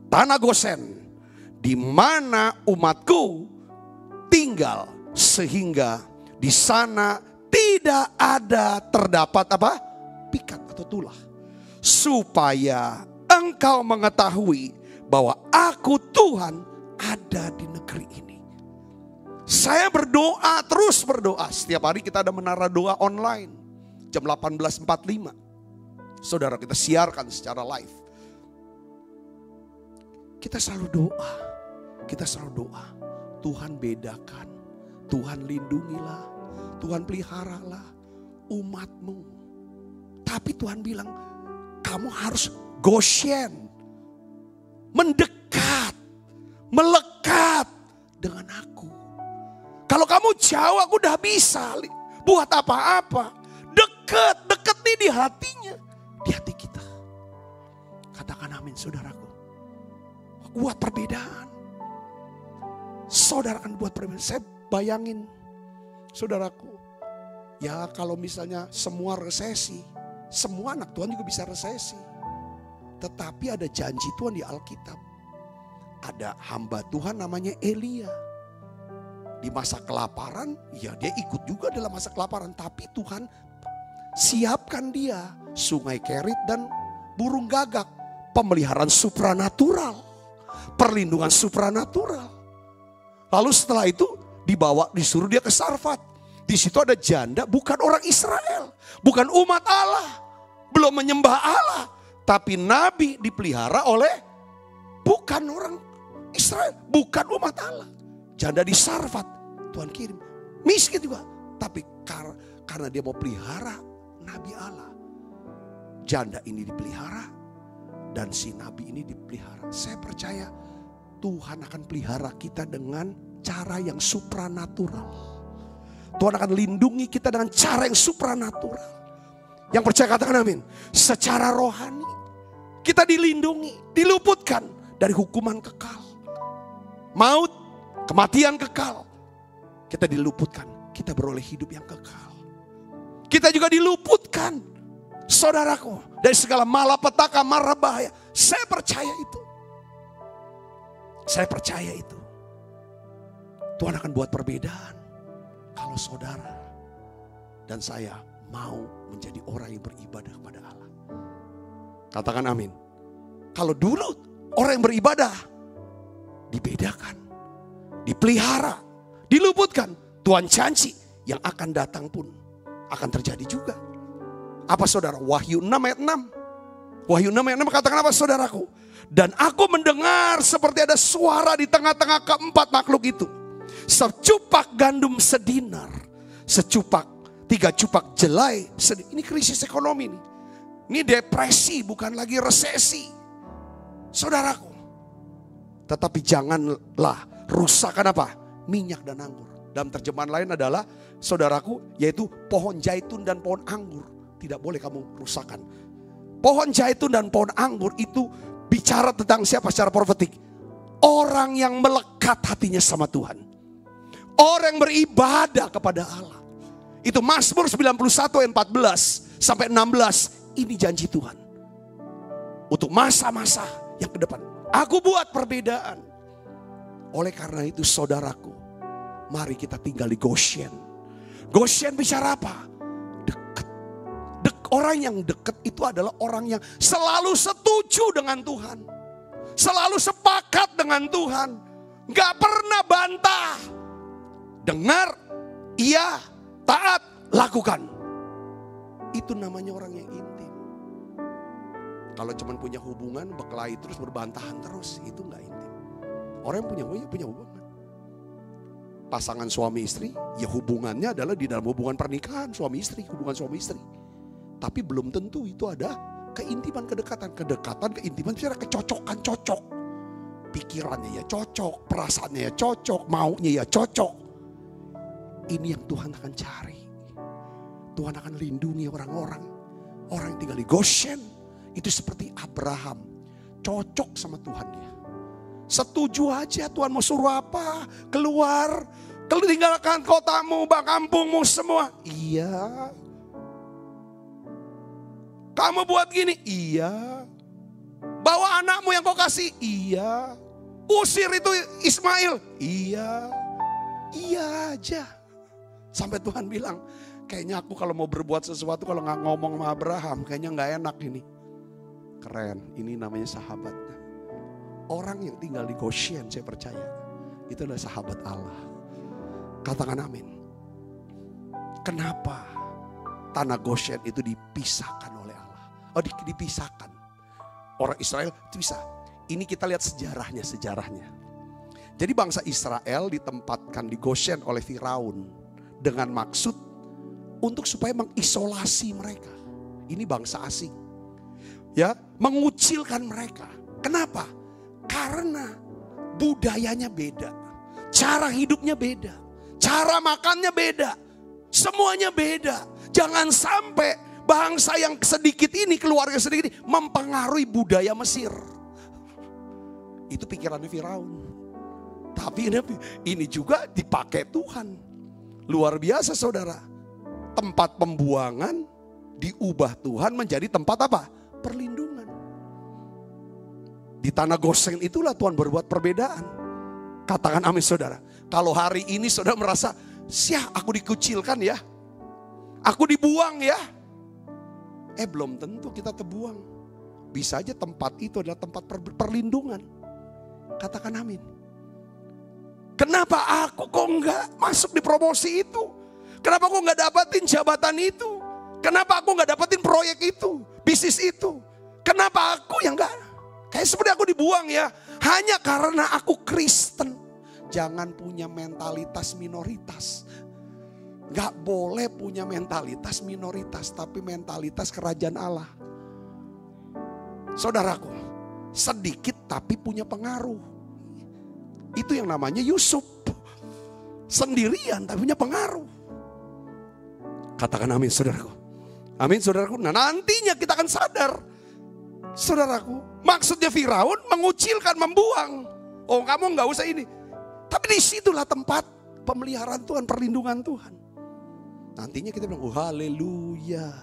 tanah Gosen di mana umatku tinggal, sehingga di sana tidak ada terdapat apa? Pikat atau tulah. Supaya engkau mengetahui bahwa aku Tuhan ada di negeri ini. Saya berdoa, terus berdoa. Setiap hari kita ada menara doa online. Jam 18.45. Saudara, kita siarkan secara live. Kita selalu doa. Kita selalu doa. Tuhan bedakan. Tuhan lindungilah. Tuhan peliharalah umatmu. Tapi Tuhan bilang, kamu harus Goshen. Mendekat. Melekat dengan aku. Kalau kamu jauh aku udah bisa buat apa-apa. Dekat nih di hatinya. Di hati kita. Katakan amin saudaraku. Buat perbedaan. Saudara akan buat perbedaan. Saya bayangin saudaraku. Ya kalau misalnya semua resesi. Semua anak Tuhan juga bisa resesi. Tetapi ada janji Tuhan di Alkitab. Ada hamba Tuhan namanya Elia. Di masa kelaparan, ya dia ikut juga dalam masa kelaparan. Tapi Tuhan siapkan dia sungai Kerit dan burung gagak. Pemeliharaan supranatural. Perlindungan supranatural. Lalu setelah itu disuruh dia ke Sarfat. Di situ ada janda bukan orang Israel. Bukan umat Allah. Belum menyembah Allah. Tapi nabi dipelihara oleh bukan orang Israel. Bukan umat Allah. Janda di Sarfat, Tuhan kirim. Miskin juga. Tapi karena dia mau pelihara nabi Allah. Janda ini dipelihara. Dan si nabi ini dipelihara. Saya percaya Tuhan akan pelihara kita dengan cara yang supranatural. Tuhan akan lindungi kita dengan cara yang supranatural. Yang percaya katakan amin. Secara rohani kita dilindungi, diluputkan dari hukuman kekal. Maut, kematian kekal. Kita diluputkan, kita beroleh hidup yang kekal. Kita juga diluputkan, saudaraku, dari segala malapetaka, mara bahaya. Saya percaya itu. Saya percaya itu. Tuhan akan buat perbedaan. Kalau saudara dan saya mau menjadi orang yang beribadah kepada Allah. Katakan amin. Kalau dulu orang yang beribadah dibedakan, dipelihara, diluputkan. Tuhan janji yang akan datang pun akan terjadi juga. Apa saudara? Wahyu 6 ayat 6. Wahyu 6 ayat 6 katakan apa saudaraku? Dan aku mendengar seperti ada suara di tengah-tengah keempat makhluk itu. Secupak gandum sedinar. Secupak, 3 cupak jelai. Ini krisis ekonomi nih. Ini depresi bukan lagi resesi. Saudaraku. Tetapi janganlah rusakkan apa? Minyak dan anggur. Dalam terjemahan lain adalah saudaraku yaitu pohon zaitun dan pohon anggur. Tidak boleh kamu rusakkan. Pohon zaitun dan pohon anggur itu bicara tentang siapa secara profetik? Orang yang melekat hatinya sama Tuhan. Orang yang beribadah kepada Allah. Itu Mazmur 91 ayat 14 sampai 16. Ini janji Tuhan. Untuk masa-masa yang ke depan. Aku buat perbedaan. Oleh karena itu saudaraku. Mari kita tinggal di Goshen. Goshen bicara apa? Dekat. Orang yang dekat itu adalah orang yang selalu setuju dengan Tuhan. Selalu sepakat dengan Tuhan. Gak pernah bantah. Dengar, iya, taat, lakukan. Itu namanya orang yang intim. Kalau cuma punya hubungan, berkelahi terus, berbantahan terus, itu gak intim. Orang yang punya hubungan. Pasangan suami istri, ya hubungannya adalah di dalam hubungan pernikahan suami istri, hubungan suami istri. Tapi belum tentu itu ada keintiman, kedekatan. Kedekatan, keintiman bicara kecocokan, cocok. Pikirannya ya cocok, perasaannya ya cocok, maunya ya cocok. Ini yang Tuhan akan cari. Tuhan akan lindungi orang-orang. Orang yang tinggal di Goshen itu seperti Abraham. Cocok sama Tuhan dia. Setuju aja Tuhan mau suruh apa. Keluar. Tinggalkan kotamu, kampungmu semua. Iya. Kamu buat gini? Iya. Bawa anakmu yang kau kasih? Iya. Usir itu Ismail? Iya. Iya aja. Sampai Tuhan bilang, kayaknya aku kalau mau berbuat sesuatu kalau gak ngomong sama Abraham, kayaknya gak enak ini. Keren, ini namanya sahabat. Orang yang tinggal di Goshen, saya percaya, itu adalah sahabat Allah. Katakan amin. Kenapa tanah Goshen itu dipisahkan oleh Allah? Oh, dipisahkan. Orang Israel itu bisa. Ini kita lihat sejarahnya. Jadi bangsa Israel ditempatkan di Goshen oleh Firaun. Dengan maksud untuk supaya mengisolasi mereka. Ini bangsa asing. Ya, mengucilkan mereka. Kenapa? Karena budayanya beda. Cara hidupnya beda. Cara makannya beda. Semuanya beda. Jangan sampai bangsa yang sedikit ini, keluarga sedikit ini mempengaruhi budaya Mesir. Itu pikirannya Firaun. Tapi ini juga dipakai Tuhan. Luar biasa saudara. Tempat pembuangan diubah Tuhan menjadi tempat apa? Perlindungan. Di tanah Gosen itulah Tuhan berbuat perbedaan. Katakan amin saudara. Kalau hari ini saudara merasa, "Syah, aku dikucilkan ya. Aku dibuang ya." Belum tentu kita terbuang. Bisa aja tempat itu adalah tempat perlindungan. Katakan amin. Kenapa aku kok enggak masuk di promosi itu? Kenapa aku enggak dapatin jabatan itu? Kenapa aku enggak dapatin proyek itu? Bisnis itu? Kenapa aku yang enggak? Kayak seperti aku dibuang ya. Hanya karena aku Kristen. Jangan punya mentalitas minoritas. Gak boleh punya mentalitas minoritas. Tapi mentalitas kerajaan Allah. Saudaraku, sedikit tapi punya pengaruh. Itu yang namanya Yusuf. Sendirian tapi punya pengaruh. Katakan amin saudaraku. Amin saudaraku. Nah nantinya kita akan sadar. Saudaraku, maksudnya Firaun mengucilkan, membuang. Oh kamu gak usah ini. Tapi disitulah tempat pemeliharaan Tuhan, perlindungan Tuhan. Nantinya kita bilang, oh haleluya.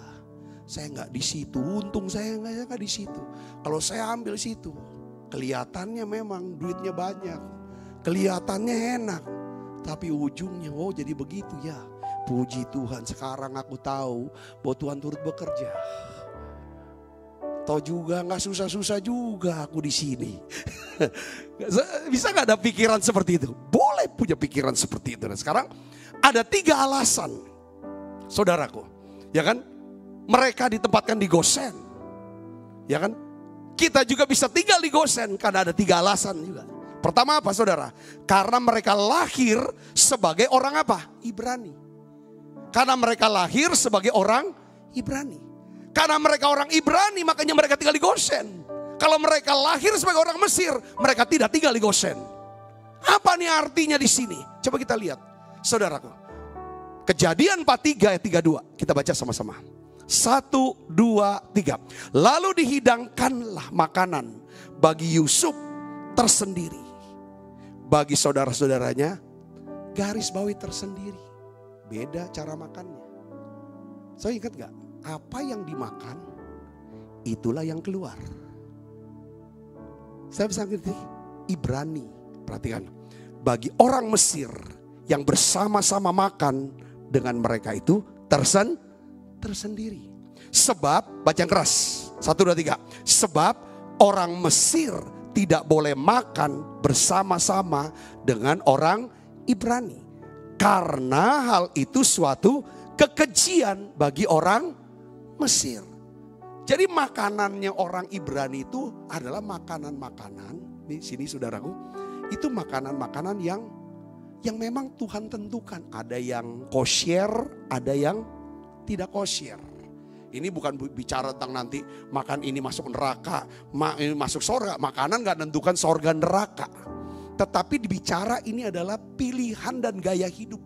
Saya gak di situ, untung saya gak di situ. Kalau saya ambil situ, kelihatannya memang duitnya banyak. Kelihatannya enak. Tapi ujungnya, oh jadi begitu ya. Puji Tuhan, sekarang aku tahu bahwa Tuhan turut bekerja. Toh juga nggak susah-susah juga aku di sini. Bisa nggak ada pikiran seperti itu? Boleh punya pikiran seperti itu. Dan sekarang ada 3 alasan, saudaraku, ya kan? Mereka ditempatkan di Gosen, ya kan? Kita juga bisa tinggal di Gosen karena ada 3 alasan juga. Pertama apa, saudara? Karena mereka lahir sebagai orang apa? Ibrani. Karena mereka lahir sebagai orang Ibrani. Karena mereka orang Ibrani, makanya mereka tinggal di Gosen. Kalau mereka lahir sebagai orang Mesir, mereka tidak tinggal di Gosen. Apa nih artinya di sini? Coba kita lihat, saudaraku. Kejadian 43 ayat 32. Kita baca sama-sama. 1, 2, 3. Lalu dihidangkanlah makanan bagi Yusuf tersendiri. Bagi saudara-saudaranya, garis bawahi tersendiri. Beda cara makannya. Saya ingat gak? Apa yang dimakan, itulah yang keluar. Saya bisa ngerti, Ibrani, perhatikan. Bagi orang Mesir yang bersama-sama makan dengan mereka itu tersendiri. Sebab, baca yang keras, 1, 2, 3. Sebab orang Mesir tidak boleh makan bersama-sama dengan orang Ibrani. Karena hal itu suatu kekejian bagi orang Mesir. Jadi makanannya orang Ibrani itu adalah makanan-makanan. Di sini saudaraku, itu makanan-makanan yang memang Tuhan tentukan. Ada yang kosher, ada yang tidak kosher. Ini bukan bicara tentang nanti makan ini masuk neraka, ini masuk surga. Makanan gak tentukan surga neraka. Tetapi dibicara ini adalah pilihan dan gaya hidup.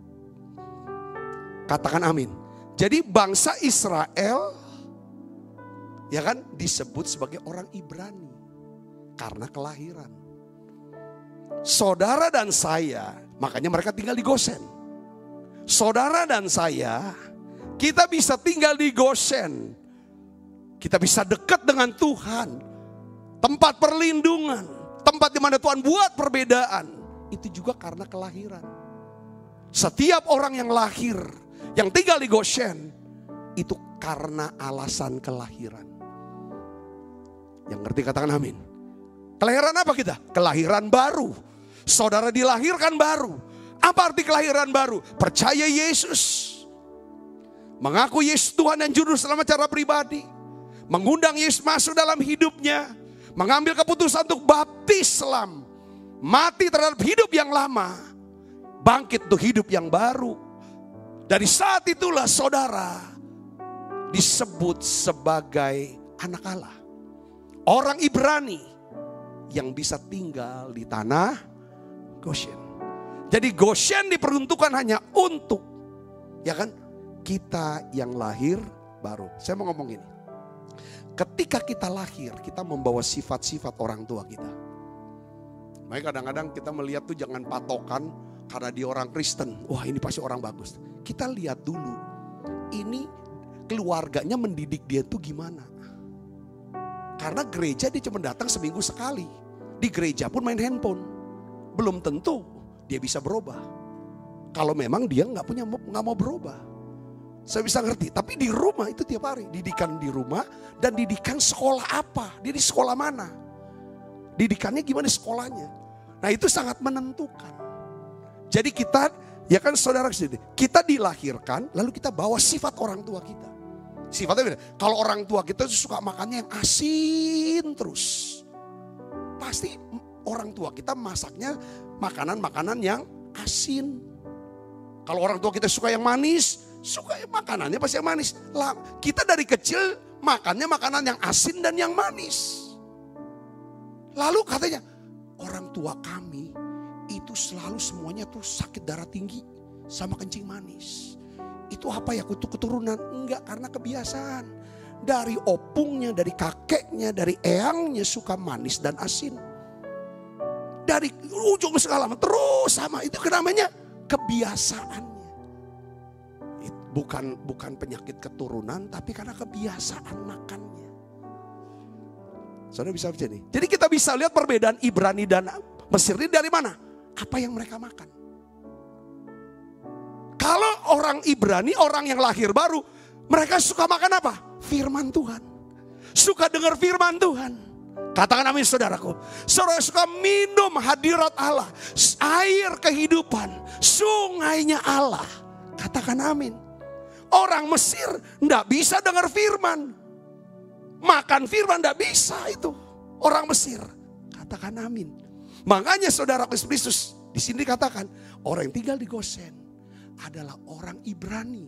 Katakan amin. Jadi bangsa Israel, ya kan, disebut sebagai orang Ibrani karena kelahiran. Saudara dan saya, makanya mereka tinggal di Gosen. Saudara dan saya, kita bisa tinggal di Gosen. Kita bisa dekat dengan Tuhan. Tempat perlindungan, tempat di mana Tuhan buat perbedaan. Itu juga karena kelahiran. Setiap orang yang lahir, yang tinggal di Gosen, itu karena alasan kelahiran. Yang ngerti katakan amin. Kelahiran apa kita? Kelahiran baru. Saudara dilahirkan baru. Apa arti kelahiran baru? Percaya Yesus. Mengaku Yesus Tuhan dan Juru Selamat secara pribadi. Mengundang Yesus masuk dalam hidupnya. Mengambil keputusan untuk baptis Islam. Mati terhadap hidup yang lama. Bangkit untuk hidup yang baru. Dari saat itulah saudara disebut sebagai anak Allah. Orang Ibrani yang bisa tinggal di tanah Goshen. Jadi Goshen diperuntukkan hanya untuk, ya kan, kita yang lahir baru. Saya mau ngomong gini. Ketika kita lahir, kita membawa sifat-sifat orang tua kita. Makanya kadang-kadang kita melihat tuh jangan patokan karena dia orang Kristen. Wah, ini pasti orang bagus. Kita lihat dulu, ini keluarganya mendidik dia tuh gimana. Karena gereja dia cuma datang seminggu sekali. Di gereja pun main handphone. Belum tentu dia bisa berubah. Kalau memang dia nggak mau berubah. Saya bisa ngerti, tapi di rumah itu tiap hari. Didikan di rumah dan didikan sekolah apa. Dia di sekolah mana. Didikannya gimana sekolahnya. Nah itu sangat menentukan. Jadi kita, ya kan saudara sendiri, kita dilahirkan lalu kita bawa sifat orang tua kita. Sifatnya beda. Kalau orang tua kita suka makannya yang asin terus. Pasti orang tua kita masaknya makanan-makanan yang asin. Kalau orang tua kita suka yang manis, suka makanannya pasti yang manis. Lah, kita dari kecil makannya makanan yang asin dan yang manis. Lalu katanya, orang tua kami itu selalu semuanya tuh sakit darah tinggi sama kencing manis. Itu apa ya, keturunan? Enggak, karena kebiasaan. Dari opungnya, dari kakeknya, dari eyangnya suka manis dan asin. Dari ujung segala terus sama, itu namanya kebiasaannya. Bukan penyakit keturunan, tapi karena kebiasaan makannya. Saudara bisa baca nih. Jadi kita bisa lihat perbedaan Ibrani dan Mesir ini dari mana? Apa yang mereka makan. Kalau orang Ibrani, orang yang lahir baru, mereka suka makan apa? Firman Tuhan. Suka dengar firman Tuhan. Katakan amin saudaraku. Saudara suka minum hadirat Allah. Air kehidupan. Sungainya Allah. Katakan amin. Orang Mesir enggak bisa dengar firman. Makan firman enggak bisa itu. Orang Mesir. Katakan amin. Makanya saudara Kristus di sini dikatakan orang yang tinggal di Goshen adalah orang Ibrani.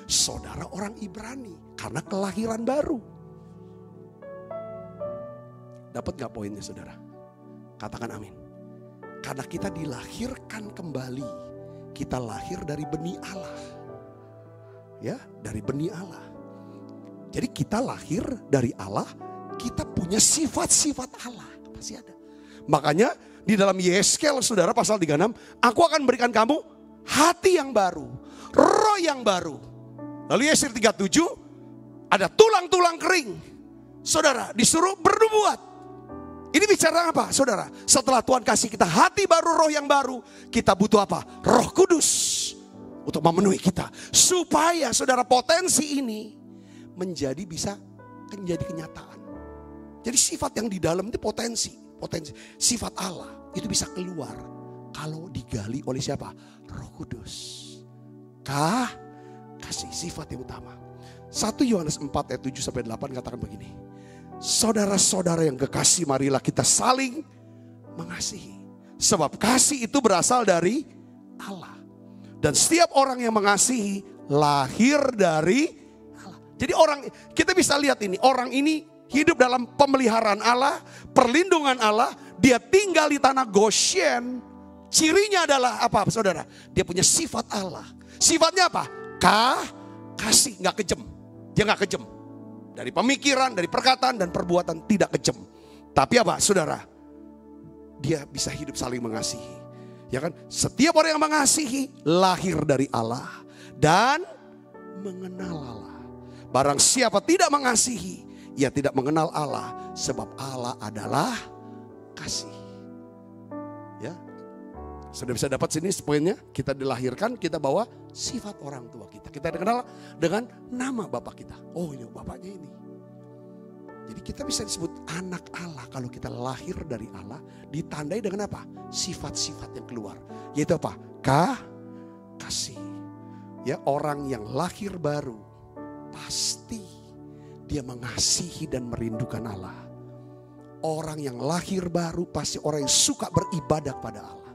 Saudara orang Ibrani karena kelahiran baru. Dapat gak poinnya saudara? Katakan amin. Karena kita dilahirkan kembali. Kita lahir dari benih Allah. Ya, dari benih Allah. Jadi kita lahir dari Allah, kita punya sifat-sifat Allah. Pasti ada. Makanya di dalam Yeskel saudara pasal 36, aku akan berikan kamu hati yang baru, roh yang baru. Lalu Yeskel 37, ada tulang-tulang kering. Saudara disuruh bernubuat. Ini bicara apa saudara? Setelah Tuhan kasih kita hati baru, roh yang baru, kita butuh apa? Roh Kudus untuk memenuhi kita. Supaya saudara potensi ini bisa menjadi kenyataan. Jadi sifat yang di dalam itu potensi sifat Allah itu bisa keluar kalau digali oleh siapa? Roh Kudus. Kasih sifat yang utama. 1 Yohanes 4 ayat 7 sampai 8 katakan begini. Saudara-saudara yang kekasih, marilah kita saling mengasihi. Sebab kasih itu berasal dari Allah. Dan setiap orang yang mengasihi lahir dari Allah. Jadi kita bisa lihat ini, orang ini hidup dalam pemeliharaan Allah, perlindungan Allah. Dia tinggal di tanah Goshen. Cirinya adalah apa saudara? Dia punya sifat Allah. Sifatnya apa? Kasih, gak kejam. Dia gak kejam. Dari pemikiran, dari perkataan dan perbuatan tidak kejam. Tapi apa saudara? Dia bisa hidup saling mengasihi. Ya kan? Setiap orang yang mengasihi lahir dari Allah dan mengenal Allah. Barang siapa tidak mengasihi, ia tidak mengenal Allah, sebab Allah adalah kasih. Ya. Sudah bisa dapat sini poinnya? Kita dilahirkan, kita bawa sifat orang tua kita. Kita dikenal dengan nama bapak kita. Oh, ini bapaknya ini. Jadi kita bisa disebut anak Allah kalau kita lahir dari Allah, ditandai dengan apa? Sifat-sifat yang keluar. Yaitu apa? Kasih. Ya, orang yang lahir baru pasti dia mengasihi dan merindukan Allah. Orang yang lahir baru pasti orang yang suka beribadah pada Allah.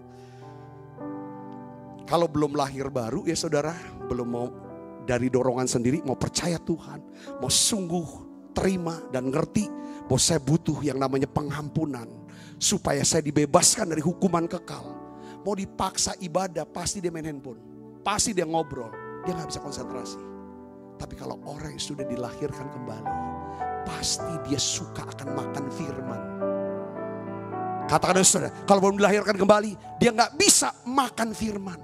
Kalau belum lahir baru ya saudara, belum mau dari dorongan sendiri, mau percaya Tuhan, mau sungguh terima dan ngerti bahwa saya butuh yang namanya pengampunan supaya saya dibebaskan dari hukuman kekal. mau dipaksa ibadah, pasti dia main handphone. Pasti dia ngobrol, dia gak bisa konsentrasi. Tapi kalau orang yang sudah dilahirkan kembali, pasti dia suka akan makan firman. Katakan saudara, kalau belum dilahirkan kembali, dia gak bisa makan firman.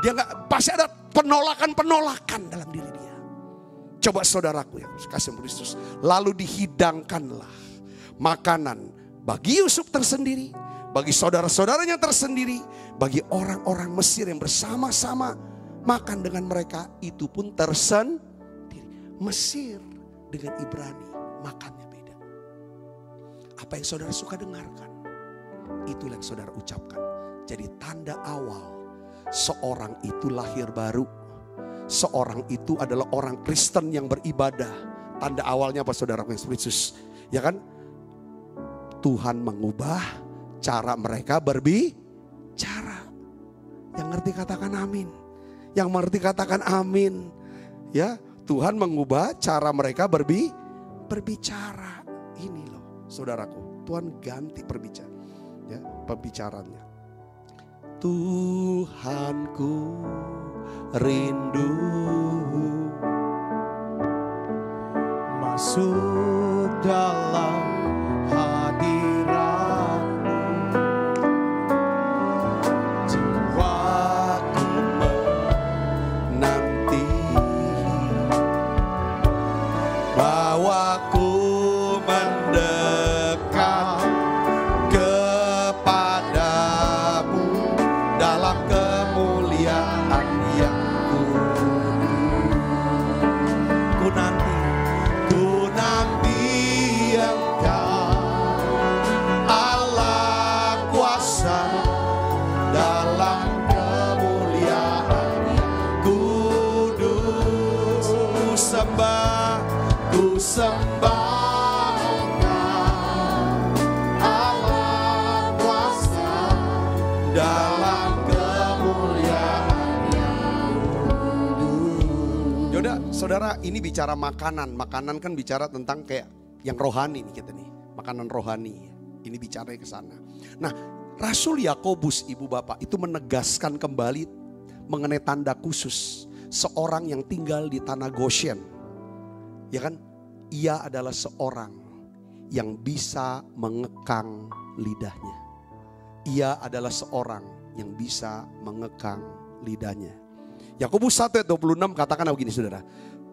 Dia gak, pasti ada penolakan-penolakan dalam diri dia. Coba saudaraku yang kasih Kristus, lalu dihidangkanlah makanan bagi Yusuf tersendiri, bagi saudara-saudaranya tersendiri, bagi orang-orang Mesir yang bersama-sama makan dengan mereka, itu pun tersendiri. Mesir dengan Ibrani makannya beda. Apa yang saudara suka dengarkan, itulah yang saudara ucapkan. Jadi tanda awal seorang itu lahir baru, seorang itu adalah orang Kristen yang beribadah. Tanda awalnya apa saudara Yesus? Ya kan? Tuhan mengubah cara mereka berbicara. Yang ngerti katakan amin. Yang mengerti katakan amin. Ya, Tuhan mengubah cara mereka berbicara. Ini loh, saudaraku. Tuhan ganti berbicara. Ya, pembicaranya. Tuhanku rindu masuk dalam hadirat-Mu. Jiwaku menanti, bawaku mendekat kepadamu dalam kemuliaan yang ku nanti Engkau Allah kuasa dalam kemuliaan yang kudus. Ku sembah Engkau Allah kuasa dalam kemuliaan yang kudus. Yaudah saudara, ini bicara makanan. Makanan kan bicara tentang kayak yang rohani nih kita nih. Makanan rohani. Ini bicara ke sana. Nah, Rasul Yakobus ibu bapak itu menegaskan kembali mengenai tanda khusus seorang yang tinggal di tanah Goshen. Ya kan? Ia adalah seorang yang bisa mengekang lidahnya. Ia adalah seorang yang bisa mengekang lidahnya. Yakobus 1 ayat 26 katakan begini saudara.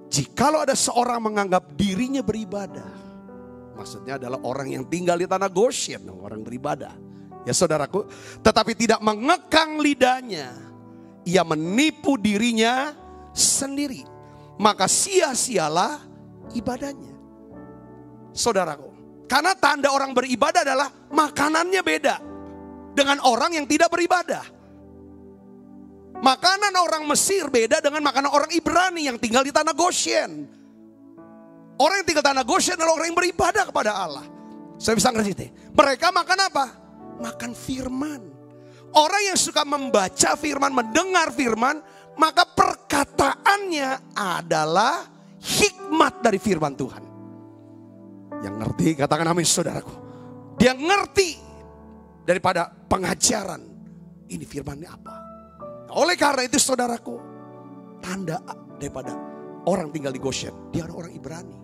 Jikalau ada seorang menganggap dirinya beribadah, maksudnya adalah orang yang tinggal di tanah Goshen, orang beribadah. Ya saudaraku, tetapi tidak mengekang lidahnya, ia menipu dirinya sendiri. Maka sia-sialah ibadahnya. Saudaraku, karena tanda orang beribadah adalah makanannya beda dengan orang yang tidak beribadah. Makanan orang Mesir beda dengan makanan orang Ibrani yang tinggal di tanah Goshen. Orang yang tinggal di tanah Goshen adalah orang yang beribadah kepada Allah. Saya bisa ngerti. Mereka makan apa? Makan firman. Orang yang suka membaca firman, mendengar firman, maka perkataannya adalah hikmat dari firman Tuhan. Yang ngerti katakan amin saudaraku. Dia ngerti daripada pengajaran. Ini firmannya apa? Oleh karena itu saudaraku, tanda daripada orang tinggal di Goshen, dia adalah orang Ibrani.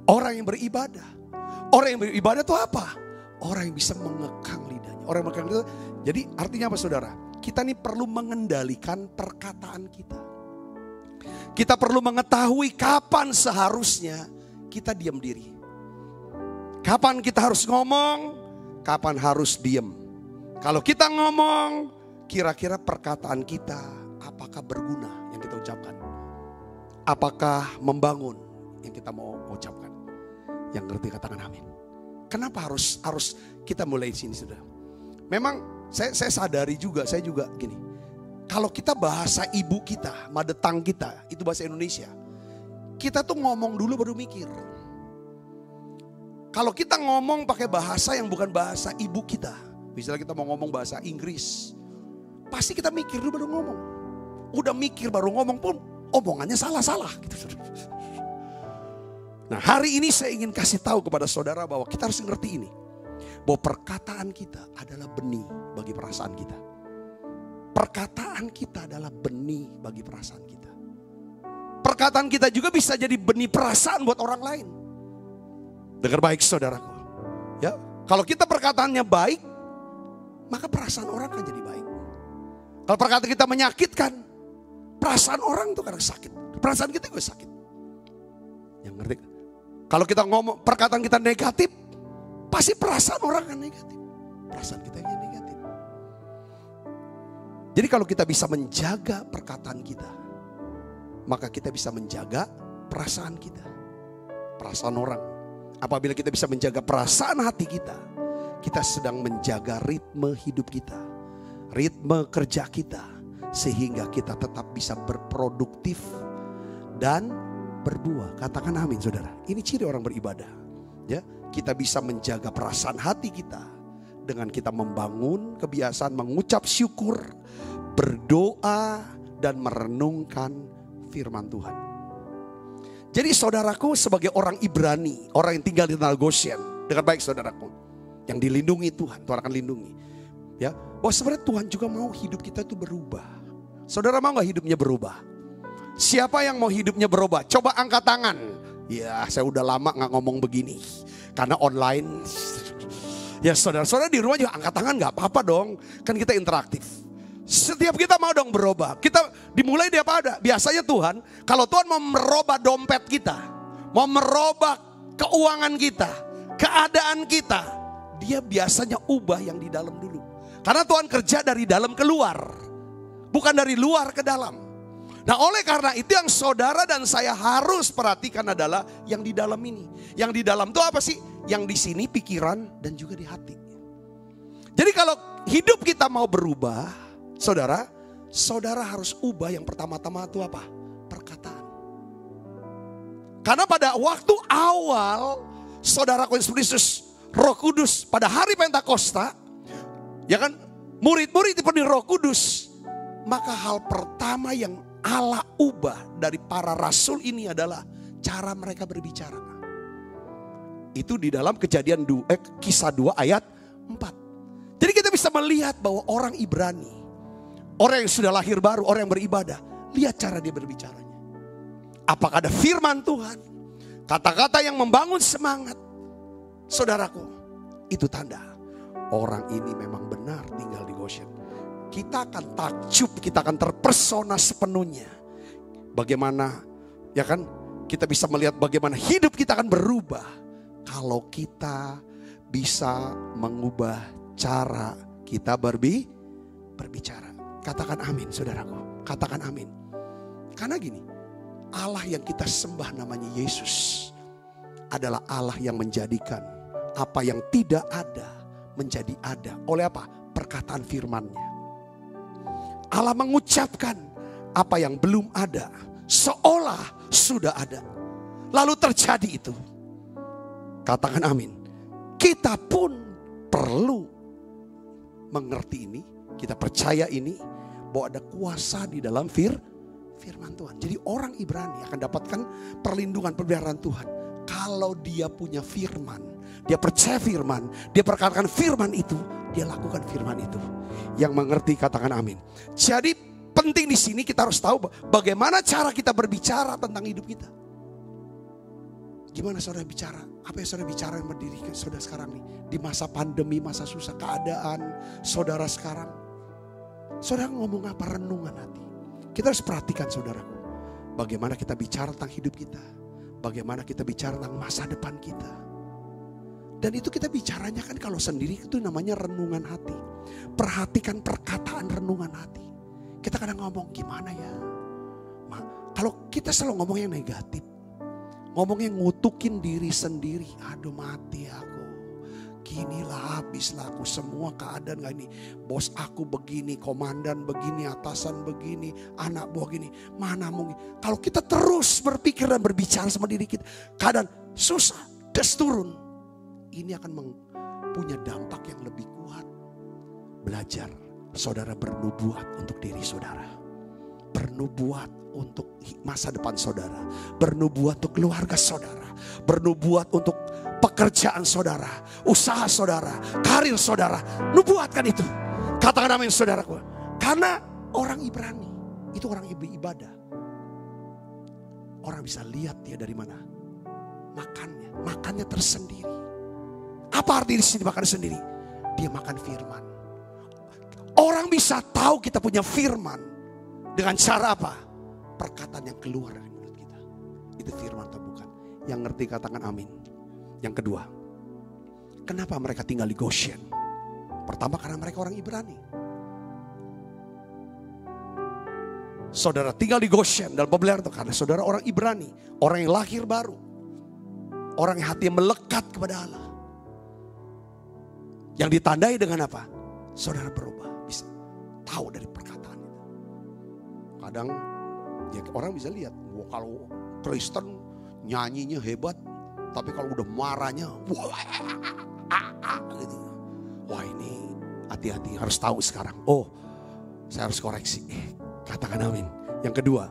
Orang yang beribadah. Orang yang beribadah itu apa? Orang yang bisa mengekang lidahnya. Orang yang mengekang lidahnya. Jadi artinya apa saudara? Kita ini perlu mengendalikan perkataan kita. Kita perlu mengetahui kapan seharusnya kita diam diri. Kapan kita harus ngomong, kapan harus diam. Kalau kita ngomong, kira-kira perkataan kita apakah berguna yang kita ucapkan? Apakah membangun yang kita mau ucapkan? Yang ngerti katakan amin. Kenapa harus kita mulai di sini sudah? Memang saya sadari juga, saya juga gini. Kalau kita bahasa ibu kita, mother tongue kita, itu bahasa Indonesia. Kita tuh ngomong dulu baru mikir. Kalau kita ngomong pakai bahasa yang bukan bahasa ibu kita. Misalnya kita mau ngomong bahasa Inggris. Pasti kita mikir dulu baru ngomong. Udah mikir baru ngomong pun omongannya salah-salah. Gitu. Nah hari ini saya ingin kasih tahu kepada saudara bahwa kita harus ngerti ini. bahwa perkataan kita adalah benih bagi perasaan kita. Perkataan kita adalah benih bagi perasaan kita. Perkataan kita juga bisa jadi benih perasaan buat orang lain. Dengar baik saudaraku. Ya, kalau kita perkataannya baik, maka perasaan orang akan jadi baik. Kalau perkataan kita menyakitkan, perasaan orang itu kadang sakit. Perasaan kita juga sakit. Yang ngerti? Kalau kita ngomong perkataan kita negatif, pasti perasaan orang akan negatif. Perasaan kita yang negatif. Jadi kalau kita bisa menjaga perkataan kita, maka kita bisa menjaga perasaan kita. Perasaan orang. Apabila kita bisa menjaga perasaan hati kita, kita sedang menjaga ritme hidup kita, ritme kerja kita, sehingga kita tetap bisa berproduktif dan berbuah. Katakan amin saudara. Ini ciri orang beribadah. Ya, kita bisa menjaga perasaan hati kita dengan kita membangun kebiasaan mengucap syukur, berdoa, dan merenungkan firman Tuhan. Jadi saudaraku sebagai orang Ibrani, orang yang tinggal di tanah Goshen, dengan baik saudaraku, yang dilindungi Tuhan, Tuhan akan lindungi. Ya, bahwa sebenarnya Tuhan juga mau hidup kita itu berubah. Saudara mau gak hidupnya berubah? Siapa yang mau hidupnya berubah? Coba angkat tangan. Ya, saya udah lama gak ngomong begini. Karena online. Ya saudara-saudara di rumah juga angkat tangan gak apa-apa dong. Kan kita interaktif. Setiap kita mau dong berubah. Kita dimulai dari apa ada? Biasanya Tuhan, kalau Tuhan mau merubah dompet kita, mau merubah keuangan kita, keadaan kita, Dia biasanya ubah yang di dalam dulu. Karena Tuhan kerja dari dalam keluar, bukan dari luar ke dalam. Nah oleh karena itu yang saudara dan saya harus perhatikan adalah yang di dalam ini. Yang di dalam itu apa sih? Yang di sini pikiran dan juga di hati. Jadi kalau hidup kita mau berubah, saudara, saudara harus ubah yang pertama-tama itu apa? Perkataan. Karena pada waktu awal saudara Kristus, Roh Kudus pada hari Pentakosta, ya kan, murid-murid dipenuhi Roh Kudus, maka hal pertama yang Allah ubah dari para rasul ini adalah cara mereka berbicara. Itu di dalam Kisah 2 ayat 4. Jadi kita bisa melihat bahwa orang Ibrani, orang yang sudah lahir baru, orang yang beribadah, lihat cara dia berbicaranya. Apakah ada firman Tuhan, kata-kata yang membangun semangat. Saudaraku, itu tanda orang ini memang benar tinggal di Goshen. Kita akan takjub, kita akan terpesona sepenuhnya. Bagaimana, ya kan, kita bisa melihat bagaimana hidup kita akan berubah kalau kita bisa mengubah cara kita berbicara. Katakan amin saudaraku, katakan amin. Karena gini, Allah yang kita sembah namanya Yesus adalah Allah yang menjadikan apa yang tidak ada menjadi ada. Oleh apa? Perkataan firman-Nya. Allah mengucapkan apa yang belum ada seolah sudah ada. Lalu terjadi itu. Katakan amin. Kita pun perlu mengerti ini. Kita percaya ini. Bahwa ada kuasa di dalam firman Tuhan. Jadi orang Ibrani akan dapatkan perlindungan, pemeliharaan Tuhan. Kalau dia punya firman, dia percaya firman, dia perkatakan firman itu, dia lakukan firman itu. Yang mengerti katakan amin. Jadi penting di sini kita harus tahu bagaimana cara kita berbicara tentang hidup kita. Gimana saudara bicara? Apa yang saudara bicara yang berdiri saudara sekarang nih? Di masa pandemi, masa susah keadaan saudara sekarang. Saudara ngomong apa? Renungan hati. Kita harus perhatikan saudaraku. Bagaimana kita bicara tentang hidup kita. Bagaimana kita bicara tentang masa depan kita. Dan itu kita bicaranya kan kalau sendiri itu namanya renungan hati. Perhatikan perkataan renungan hati. Kita kadang ngomong gimana ya. Kalau kita selalu ngomong yang negatif. Ngomong yang ngutukin diri sendiri. Aduh mati aku. Ginilah habislah aku semua keadaan gak ini. Bos aku begini, komandan begini, atasan begini, anak buah gini. Mana mungkin. Kalau kita terus berpikir dan berbicara sama diri kita. Keadaan susah, des turun. Ini akan punya dampak yang lebih kuat. Belajar saudara bernubuat untuk diri saudara. Bernubuat untuk masa depan saudara. Bernubuat untuk keluarga saudara. Bernubuat untuk pekerjaan pekerjaan saudara, usaha saudara, karir saudara. Nubuatkan itu. Katakan amin saudaraku. Karena orang Ibrani itu orang ibadah. Orang bisa lihat dia dari mana. Makannya tersendiri. Apa arti di sini makan sendiri? Dia makan firman. Orang bisa tahu kita punya firman dengan cara apa? Perkataan yang keluar dari mulut kita. Itu firman atau bukan? Yang ngerti katakan amin. Yang kedua, kenapa mereka tinggal di Goshen? Pertama karena mereka orang Ibrani. Saudara tinggal di Goshen dalam pembelian itu karena saudara orang Ibrani. Orang yang lahir baru. Orang yang hatinya melekat kepada Allah. Yang ditandai dengan apa? Saudara berubah. Bisa tahu dari perkataan itu. Kadang ya, orang bisa lihat. Wah, kalau Kristen nyanyinya hebat. Tapi kalau udah marahnya. Gitu. Wah ini hati-hati harus tahu sekarang. Oh saya harus koreksi. Katakan amin. Yang kedua.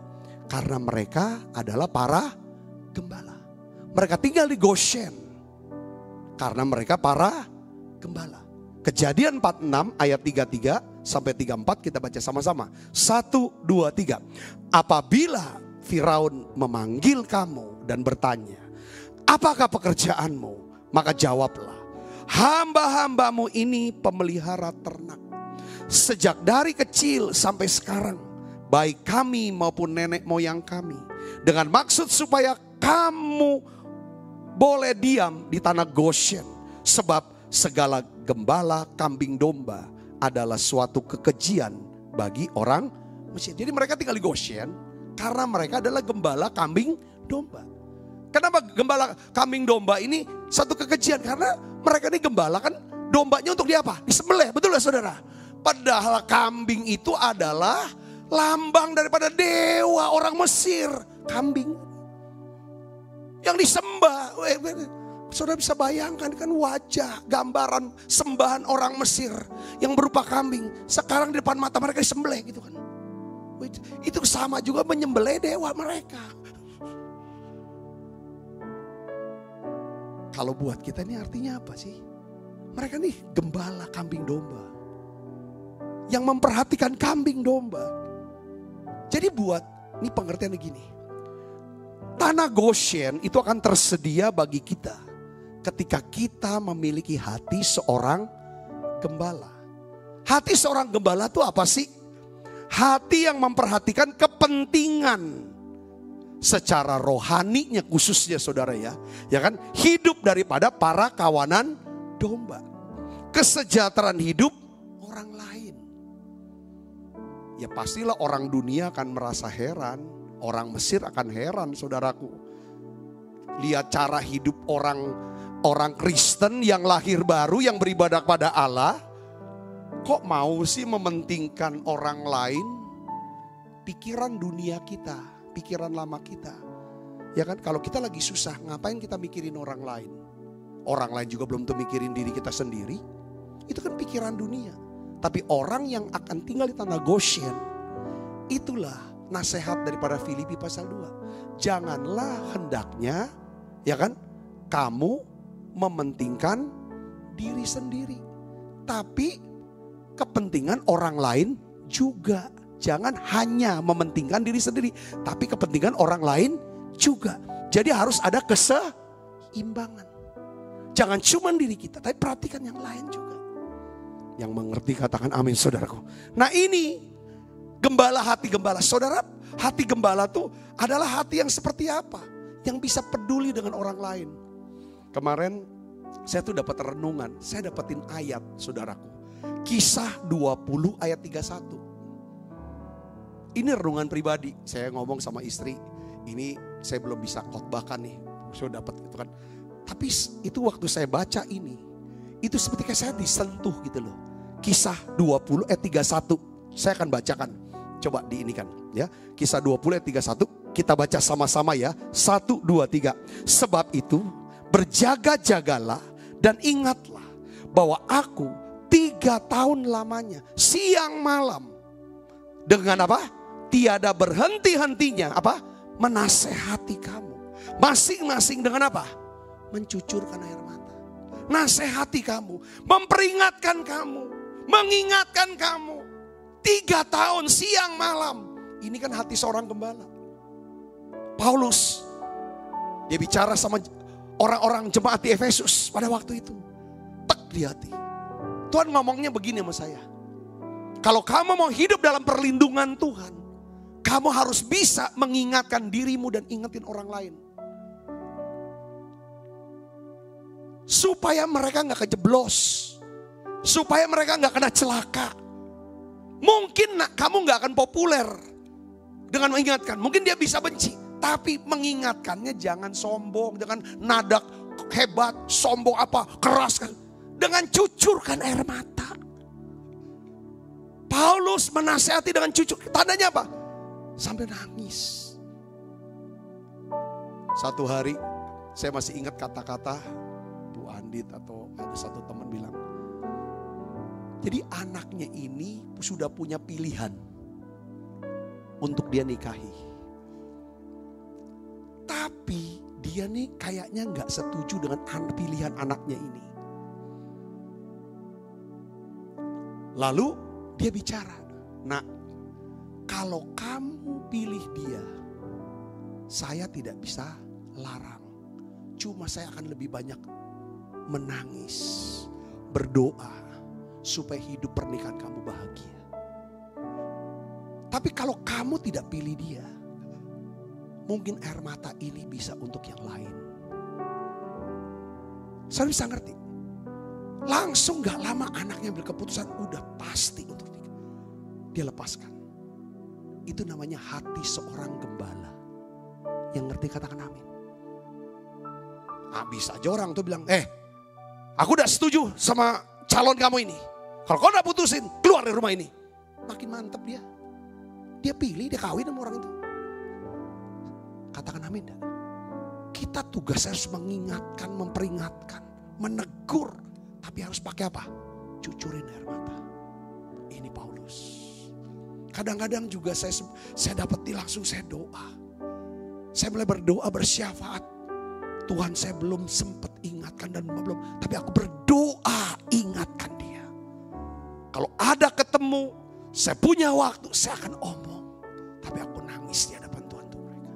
Karena mereka adalah para gembala. Mereka tinggal di Goshen. Karena mereka para gembala. Kejadian 46 ayat 33 sampai 34 kita baca sama-sama. 1, 2, 3. Apabila Firaun memanggil kamu dan bertanya, apakah pekerjaanmu? Maka jawablah, hamba-hambamu ini pemelihara ternak. Sejak dari kecil sampai sekarang, baik kami maupun nenek moyang kami. Dengan maksud supaya kamu boleh diam di tanah Goshen. Sebab segala gembala kambing domba adalah suatu kekejian bagi orang Mesir. Jadi mereka tinggal di Goshen karena mereka adalah gembala kambing domba. Kenapa gembala kambing domba ini satu kekejian? Karena mereka ini gembala kan dombanya untuk diapa? Disembelih, betul gak saudara? Padahal kambing itu adalah lambang daripada dewa orang Mesir. Kambing yang disembah. Saudara bisa bayangkan kan wajah, gambaran sembahan orang Mesir yang berupa kambing. Sekarang di depan mata mereka disembelih gitu kan. Itu sama juga menyembelih dewa mereka. Kalau buat kita ini artinya apa sih? Mereka nih gembala kambing domba. Yang memperhatikan kambing domba. Jadi buat, ini pengertiannya gini. Tanah Goshen itu akan tersedia bagi kita ketika kita memiliki hati seorang gembala. Hati seorang gembala itu apa sih? Hati yang memperhatikan kepentingan secara rohaninya khususnya saudara ya. Ya kan? Hidup daripada para kawanan domba. Kesejahteraan hidup orang lain. Ya pastilah orang dunia akan merasa heran. Orang Mesir akan heran saudaraku. Lihat cara hidup orang Kristen yang lahir baru yang beribadah pada Allah. Kok mau sih mementingkan orang lain? Pikiran dunia kita, pikiran lama kita. Ya kan kalau kita lagi susah ngapain kita mikirin orang lain? Orang lain juga belum tentu mikirin diri kita sendiri. Itu kan pikiran dunia. Tapi orang yang akan tinggal di tanah Goshen, itulah nasihat daripada Filipi pasal 2. Janganlah hendaknya, ya kan, kamu mementingkan diri sendiri. Tapi kepentingan orang lain juga. Jangan hanya mementingkan diri sendiri, tapi kepentingan orang lain juga. Jadi harus ada keseimbangan. Jangan cuma diri kita, tapi perhatikan yang lain juga. Yang mengerti katakan amin saudaraku. Nah ini gembala, hati gembala. Saudara, hati gembala tuh adalah hati yang seperti apa? Yang bisa peduli dengan orang lain. Kemarin saya tuh dapat renungan, saya dapetin ayat saudaraku. Kisah 20 ayat 31. Ini renungan pribadi, saya ngomong sama istri, ini saya belum bisa khotbahkan nih, saya dapat gitu kan. Tapi itu waktu saya baca ini, itu seperti kayak saya disentuh gitu loh. Kisah 20 ayat 31, saya akan bacakan. Coba diinikan ya. Kisah 20 ayat 31, kita baca sama-sama ya. 1, 2, 3. Sebab itu berjaga-jagalah dan ingatlah bahwa aku 3 tahun lamanya siang malam dengan apa? Tiada berhenti-hentinya apa? Menasehati kamu. Masing-masing dengan apa? mencucurkan air mata. Nasihati kamu, memperingatkan kamu, mengingatkan kamu. 3 tahun siang malam. Ini kan hati seorang gembala. Paulus, dia bicara sama orang-orang jemaat di Efesus pada waktu itu. Tek di hati. Tuhan ngomongnya begini sama saya. Kalau kamu mau hidup dalam perlindungan Tuhan, kamu harus bisa mengingatkan dirimu dan ingetin orang lain. Supaya mereka gak kejeblos. Supaya mereka gak kena celaka. Mungkin kamu gak akan populer dengan mengingatkan. Mungkin dia bisa benci. Tapi mengingatkannya jangan sombong. Dengan nada hebat, sombong apa, keras kan. Dengan cucurkan air mata. Paulus menasihati dengan cucur. Tandanya apa? Sampai nangis. Satu hari saya masih ingat kata-kata Bu Andit atau ada satu teman bilang. Jadi anaknya ini sudah punya pilihan untuk dia nikahi. Tapi dia nih kayaknya gak setuju dengan pilihan anaknya ini. Lalu dia bicara, nak, kalau kamu pilih dia, saya tidak bisa larang. Cuma saya akan lebih banyak menangis, berdoa, supaya hidup pernikahan kamu bahagia. Tapi kalau kamu tidak pilih dia, mungkin air mata ini bisa untuk yang lain. Saya bisa ngerti. Langsung gak lama anaknya ambil keputusan, udah pasti untuk dia lepaskan. Itu namanya hati seorang gembala. Yang ngerti katakan amin. Bisa aja orang tuh bilang, aku udah setuju sama calon kamu ini. Kalau kau udah putusin, keluar dari rumah ini. Makin mantep dia. Dia pilih, dia kawin sama orang itu. Katakan amin dah. Kita tugasnya harus mengingatkan, memperingatkan, menegur. Tapi harus pakai apa? Cucurin air mata. Ini Paulus. Kadang-kadang juga saya dapat langsung saya doa. Saya mulai berdoa bersyafaat. Tuhan, saya belum sempat ingatkan dan belum. Tapi aku berdoa ingatkan dia. Kalau ada ketemu, saya punya waktu, saya akan omong. Tapi aku nangis di hadapan Tuhan untuk mereka.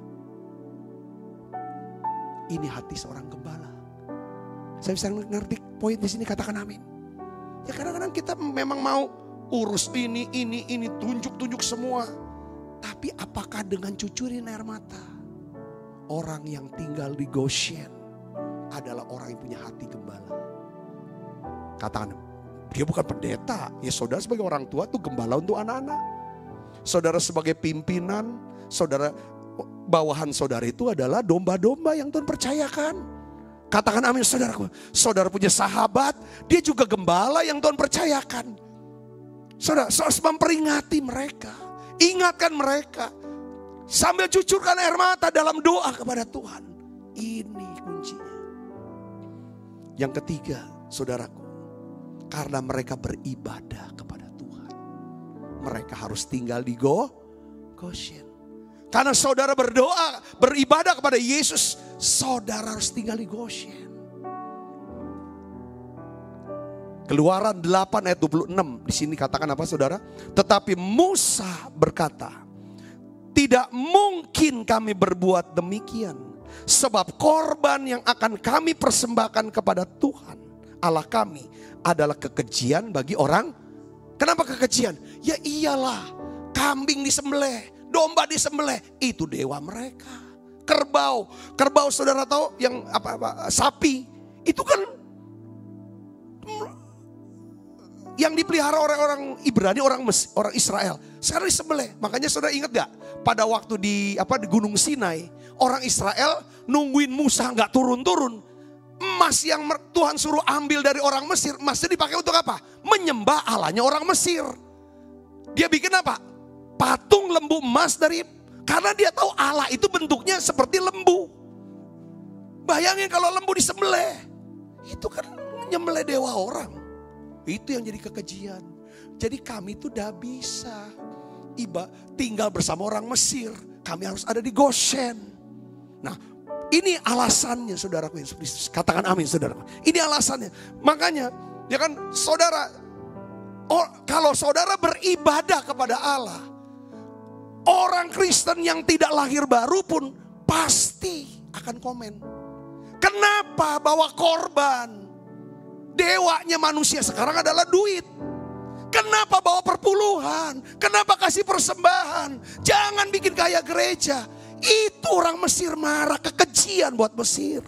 Ini hati seorang gembala. Saya bisa ngerti poin di sini, katakan amin. Ya kadang-kadang kita memang mau urus ini, tunjuk-tunjuk semua. Tapi apakah dengan cucurin air mata? Orang yang tinggal di Goshen adalah orang yang punya hati gembala. Katakan, dia bukan pendeta. Ya saudara sebagai orang tua tuh gembala untuk anak-anak. Saudara sebagai pimpinan, saudara bawahan saudara itu adalah domba-domba yang Tuhan percayakan. Katakan amin saudaraku. Saudara punya sahabat, dia juga gembala yang Tuhan percayakan. Saudara harus memperingati mereka. Ingatkan mereka. Sambil cucurkan air mata dalam doa kepada Tuhan. Ini kuncinya. Yang ketiga, saudaraku. Karena mereka beribadah kepada Tuhan. Mereka harus tinggal di Goshen. Karena saudara berdoa, beribadah kepada Yesus, saudara harus tinggal di Goshen. Keluaran 8 ayat 26, di sini katakan apa saudara? Tetapi Musa berkata, tidak mungkin kami berbuat demikian. Sebab korban yang akan kami persembahkan kepada Tuhan Allah kami adalah kekejian bagi orang. Kenapa kekejian? Ya iyalah, kambing disembelih, domba disembelih, itu dewa mereka. Kerbau saudara tahu yang sapi, itu kan yang dipelihara orang Ibrani, orang Israel. Sekarang disembelih. Makanya saudara ingat gak? Pada waktu di Gunung Sinai, orang Israel nungguin Musa gak turun-turun. Emas yang Tuhan suruh ambil dari orang Mesir, emasnya dipakai untuk apa? Menyembah Allahnya orang Mesir. Dia bikin apa? Patung lembu emas karena dia tahu Allah itu bentuknya seperti lembu. Bayangin kalau lembu disembelih, itu kan nyembelih dewa orang. Itu yang jadi kekejian. Jadi kami itu udah bisa tinggal bersama orang Mesir. Kami harus ada di Goshen. Nah, Ini alasannya saudaraku Yesus Kristus. Katakan amin saudaraku. Ini alasannya. Makanya ya kan saudara, kalau saudara beribadah kepada Allah, orang Kristen yang tidak lahir baru pun pasti akan komen. Kenapa bawa korban? Dewanya manusia sekarang adalah duit. Kenapa bawa perpuluhan? Kenapa kasih persembahan? Jangan bikin kayak gereja. Itu orang Mesir marah, kekejian buat Mesir.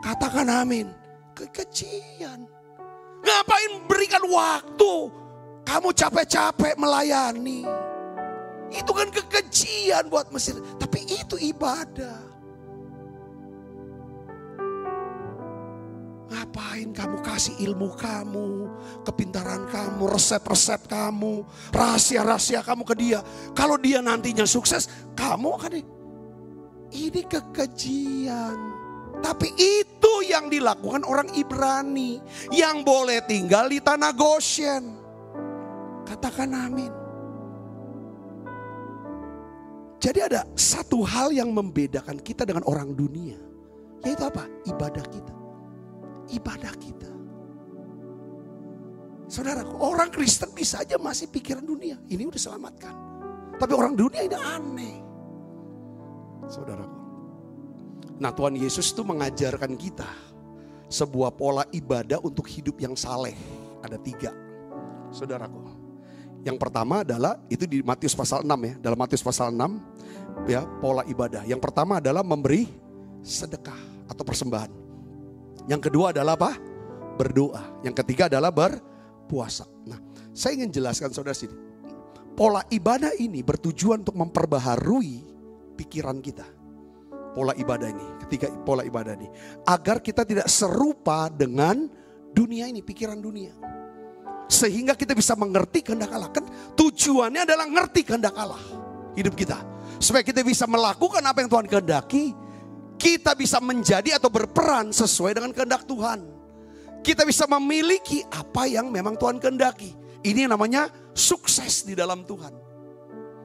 Katakan amin. Kekejian. Ngapain berikan waktu? Kamu capek-capek melayani. Itu kan kekejian buat Mesir. Tapi itu ibadah. Ngapain kamu kasih ilmu kamu, kepintaran kamu, resep-resep kamu, rahasia-rahasia kamu ke dia. Kalau dia nantinya sukses, kamu akan ini kekejian. Tapi itu yang dilakukan orang Ibrani yang boleh tinggal di tanah Goshen. Katakan amin. Jadi ada satu hal yang membedakan kita dengan orang dunia. Yaitu apa? Ibadah kita. Ibadah kita. Saudara, orang Kristen bisa aja masih pikiran dunia. Ini udah selamatkan. Tapi orang dunia ini aneh. Saudaraku. Nah, Tuhan Yesus itu mengajarkan kita sebuah pola ibadah untuk hidup yang saleh. Ada 3. Saudaraku. Yang pertama adalah itu di Matius pasal 6 ya. Dalam Matius pasal 6 ya, pola ibadah. Yang pertama adalah memberi sedekah atau persembahan. Yang kedua adalah apa? Berdoa. Yang ketiga adalah berpuasa. Nah, saya ingin jelaskan saudara sini. Pola ibadah ini bertujuan untuk memperbaharui pikiran kita. Pola ibadah ini, ketiga pola ibadah ini. Agar kita tidak serupa dengan dunia ini, pikiran dunia. Sehingga kita bisa mengerti kehendak Allah. Kan tujuannya adalah ngerti kehendak Allah. Hidup kita. Supaya kita bisa melakukan apa yang Tuhan kehendaki. Kita bisa menjadi atau berperan sesuai dengan kehendak Tuhan. Kita bisa memiliki apa yang memang Tuhan kehendaki. Ini namanya sukses di dalam Tuhan.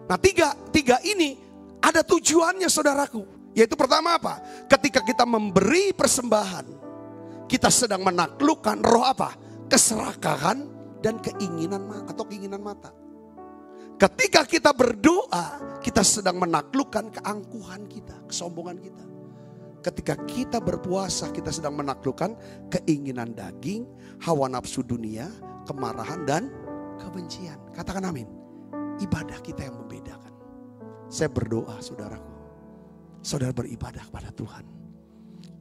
Nah tiga ini ada tujuannya saudaraku. Yaitu pertama apa? Ketika kita memberi persembahan, kita sedang menaklukkan roh apa? Keserakahan dan keinginan atau keinginan mata. Ketika kita berdoa, kita sedang menaklukkan keangkuhan kita, kesombongan kita. Ketika kita berpuasa, kita sedang menaklukkan keinginan daging, hawa nafsu dunia, kemarahan dan kebencian. Katakan amin. Ibadah kita yang membedakan. Saya berdoa saudaraku. Saudara beribadah kepada Tuhan.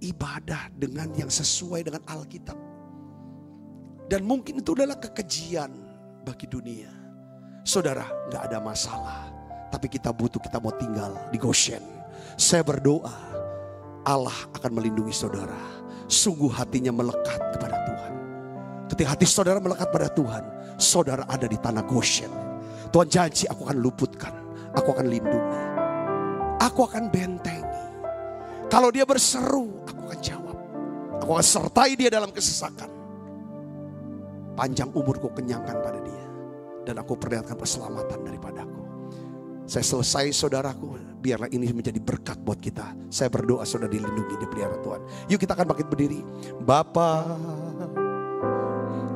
Ibadah dengan yang sesuai dengan Alkitab. Dan mungkin itu adalah kekejian bagi dunia. Saudara, gak ada masalah. Tapi kita mau tinggal di Goshen. Saya berdoa. Allah akan melindungi saudara. Sungguh hatinya melekat kepada Tuhan. Ketika hati saudara melekat pada Tuhan, saudara ada di tanah Goshen. Tuhan janji, aku akan luputkan, aku akan lindungi, aku akan bentengi. Kalau dia berseru, aku akan jawab. Aku akan sertai dia dalam kesesakan. Panjang umurku kenyangkan pada dia. Dan aku perlihatkan keselamatan daripadaku. Saya selesai saudaraku, biarlah ini menjadi berkat buat kita. Saya berdoa saudara dilindungi, dipelihara Tuhan. Yuk kita akan bangkit berdiri. Bapa,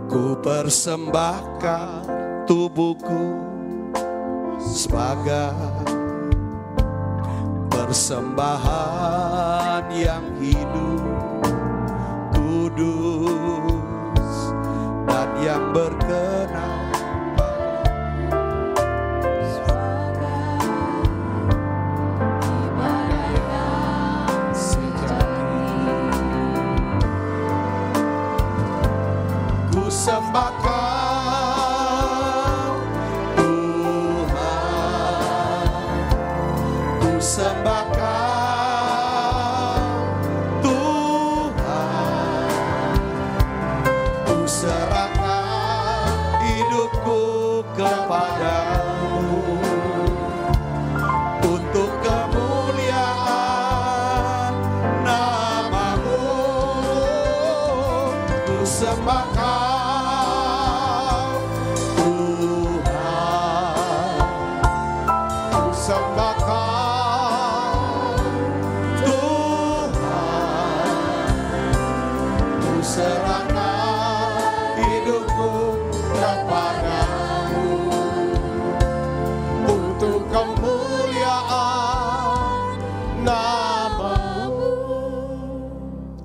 ku persembahkan tubuhku sebagai persembahan yang hidup, kudus dan yang berkenan. Sembahkan Tuhan, ku sembahkan Tuhan, ku serahkan hidupku kepadamu untuk kemuliaan nama-Mu. Ku sembahkan Tuhan, ku sembahkan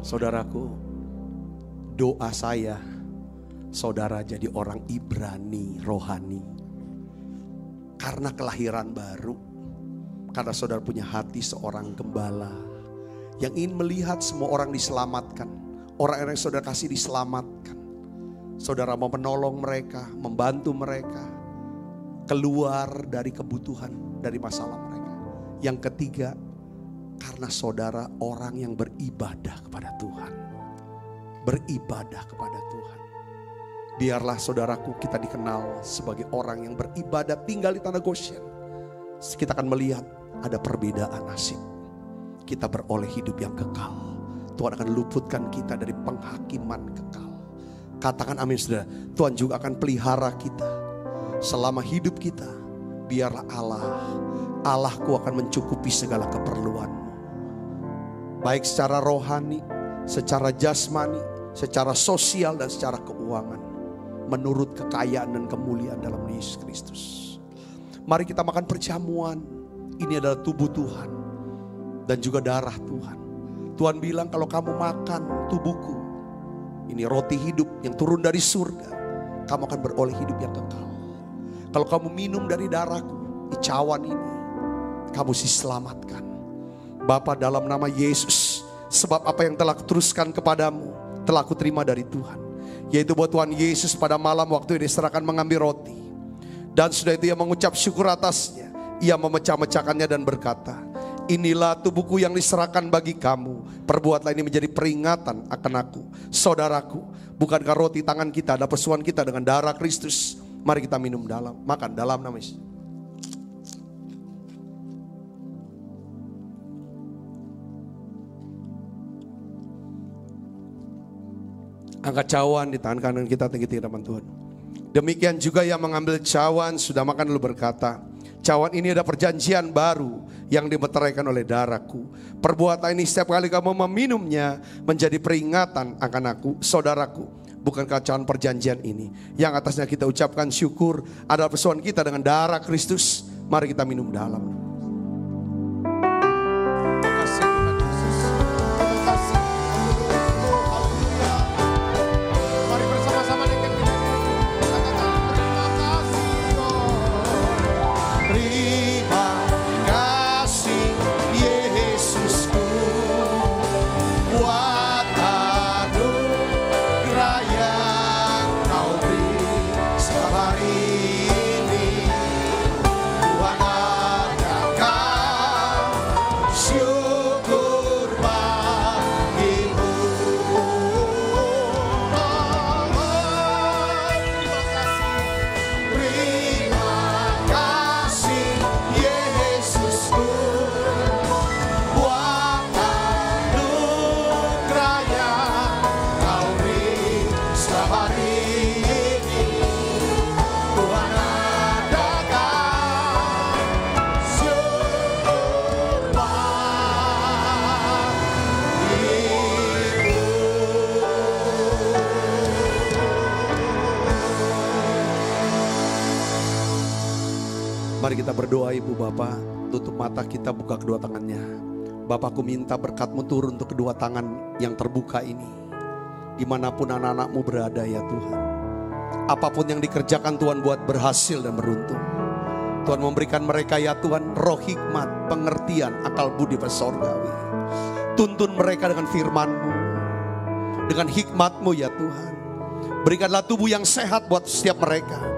Saudaraku, doa saya, saudara jadi orang Ibrani rohani. Karena kelahiran baru, karena saudara punya hati seorang gembala yang ingin melihat semua orang diselamatkan. Orang-orang yang saudara kasih diselamatkan. Saudara mau menolong mereka, membantu mereka keluar dari kebutuhan, dari masalah mereka. Yang ketiga, karena saudara orang yang beribadah kepada Tuhan. Beribadah kepada Tuhan. Biarlah saudaraku kita dikenal sebagai orang yang beribadah tinggal di tanah Goshen. Kita akan melihat ada perbedaan nasib. Kita beroleh hidup yang kekal. Tuhan akan luputkan kita dari penghakiman kekal. Katakan amin saudara. Tuhan juga akan pelihara kita selama hidup kita. Biarlah Allahku akan mencukupi segala keperluanmu. Baik secara rohani, secara jasmani, secara sosial dan secara keuangan. Menurut kekayaan dan kemuliaan dalam Yesus Kristus. Mari kita makan perjamuan. Ini adalah tubuh Tuhan dan juga darah Tuhan. Tuhan bilang kalau kamu makan tubuhku, ini roti hidup yang turun dari surga, kamu akan beroleh hidup yang kekal. Kalau kamu minum dari darahku, cawan ini, kamu diselamatkan. Bapa, dalam nama Yesus, sebab apa yang telah kuteruskan kepadamu telah kuterima dari Tuhan. Yaitu buat Tuhan Yesus pada malam waktu dia diserahkan mengambil roti. Dan sudah itu ia mengucap syukur atasnya. Ia memecah-mecahkannya dan berkata, inilah tubuhku yang diserahkan bagi kamu. Perbuatlah ini menjadi peringatan akan aku. Saudaraku, bukankah roti tangan kita ada persuan kita dengan darah Kristus? Mari kita minum makan dalam nama Yesus. Angkat cawan di tangan kanan kita tinggi-tinggi depan Tuhan. Demikian juga yang mengambil cawan sudah makan lalu berkata, cawan ini ada perjanjian baru yang dimeteraikan oleh darahku. Perbuatan ini setiap kali kamu meminumnya menjadi peringatan akan aku. Saudaraku, bukankah cawan perjanjian ini yang atasnya kita ucapkan syukur adalah persoalan kita dengan darah Kristus. Mari kita minum dalam. Mari kita berdoa Ibu Bapa, tutup mata kita, buka kedua tangannya. Bapakku minta berkat-Mu turun untuk kedua tangan yang terbuka ini. Dimanapun anak-anak-Mu berada ya Tuhan. Apapun yang dikerjakan Tuhan buat berhasil dan beruntung. Tuhan memberikan mereka ya Tuhan roh hikmat, pengertian, akal budi surgawi. Tuntun mereka dengan firman-Mu, dengan hikmat-Mu ya Tuhan. Berikanlah tubuh yang sehat buat setiap mereka.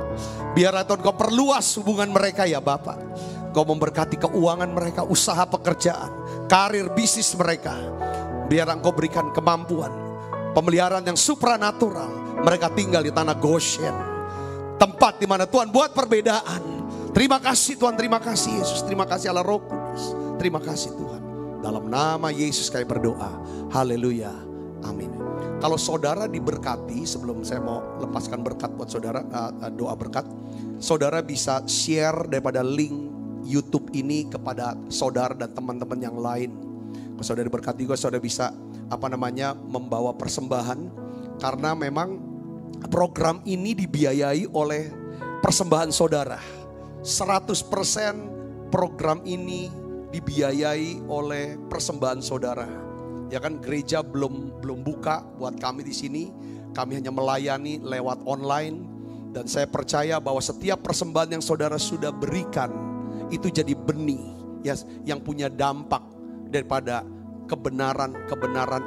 Biarlah Tuhan Kau perluas hubungan mereka ya Bapa. Kau memberkati keuangan mereka, usaha pekerjaan, karir bisnis mereka. Biar Engkau berikan kemampuan, pemeliharaan yang supranatural. Mereka tinggal di tanah Goshen, tempat di mana Tuhan buat perbedaan. Terima kasih Tuhan, terima kasih Yesus, terima kasih Allah Roh Kudus. Terima kasih Tuhan. Dalam nama Yesus kami berdoa. Haleluya. Amin. Kalau saudara diberkati, sebelum saya mau lepaskan berkat buat saudara, doa berkat, saudara bisa share daripada link YouTube ini kepada saudara dan teman-teman yang lain. Kalau saudara diberkati juga, saudara bisa membawa persembahan, karena memang program ini dibiayai oleh persembahan saudara. 100% program ini dibiayai oleh persembahan saudara. Ya kan, gereja belum buka buat kami di sini. Kami hanya melayani lewat online. Dan saya percaya bahwa setiap persembahan yang saudara sudah berikan itu jadi benih ya, yang punya dampak daripada kebenaran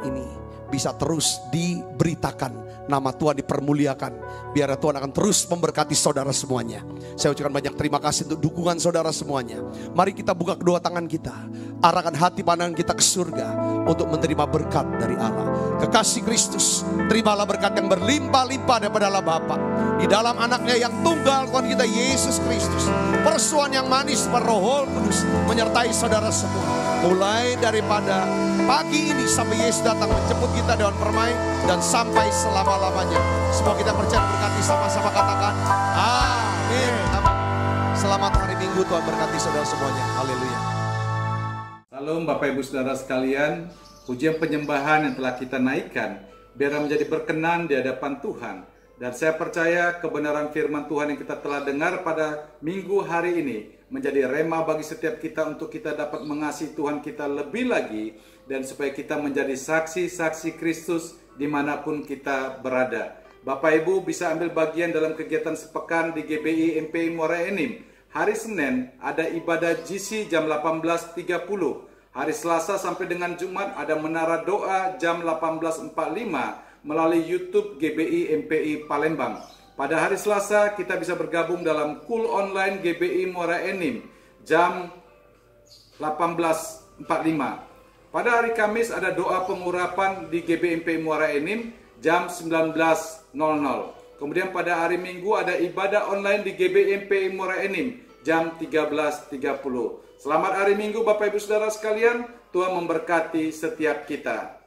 ini bisa terus diberitakan. Nama Tuhan dipermuliakan. Biar Tuhan akan terus memberkati saudara semuanya. Saya ucapkan banyak terima kasih untuk dukungan saudara semuanya. Mari kita buka kedua tangan kita. Arahkan hati pandangan kita ke surga untuk menerima berkat dari Allah. Kekasih Kristus, terimalah berkat yang berlimpah-limpah daripada Allah Bapa. Di dalam anaknya yang tunggal Tuhan kita Yesus Kristus. Persuan yang manis Roh Kudus menyertai saudara semua. Mulai daripada pagi ini sampai Yesus datang menjemput kita Dewan Permai dan sampai selama-lamanya. Semua kita percaya berkati, sama-sama katakan amin. Amin. Selamat hari Minggu, Tuhan berkati saudara semuanya. Haleluya. Salam Bapak Ibu Saudara sekalian, pujian penyembahan yang telah kita naikkan biar menjadi berkenan di hadapan Tuhan. Dan saya percaya kebenaran firman Tuhan yang kita telah dengar pada minggu hari ini menjadi rema bagi setiap kita untuk kita dapat mengasihi Tuhan kita lebih lagi, dan supaya kita menjadi saksi-saksi Kristus dimanapun kita berada. Bapak Ibu bisa ambil bagian dalam kegiatan sepekan di GBI MPI Muara Enim. Hari Senin ada ibadah GC jam 18.30. Hari Selasa sampai dengan Jumat ada menara doa jam 18.45 melalui YouTube GBI MPI Palembang. Pada hari Selasa kita bisa bergabung dalam Cool Online GBI Muara Enim jam 18.45. Pada hari Kamis ada doa pengurapan di GBI MPI Muara Enim jam 19.00. Kemudian pada hari Minggu ada ibadah online di GBI MPI Muara Enim jam 13.30. Selamat hari Minggu Bapak Ibu Saudara sekalian, Tuhan memberkati setiap kita.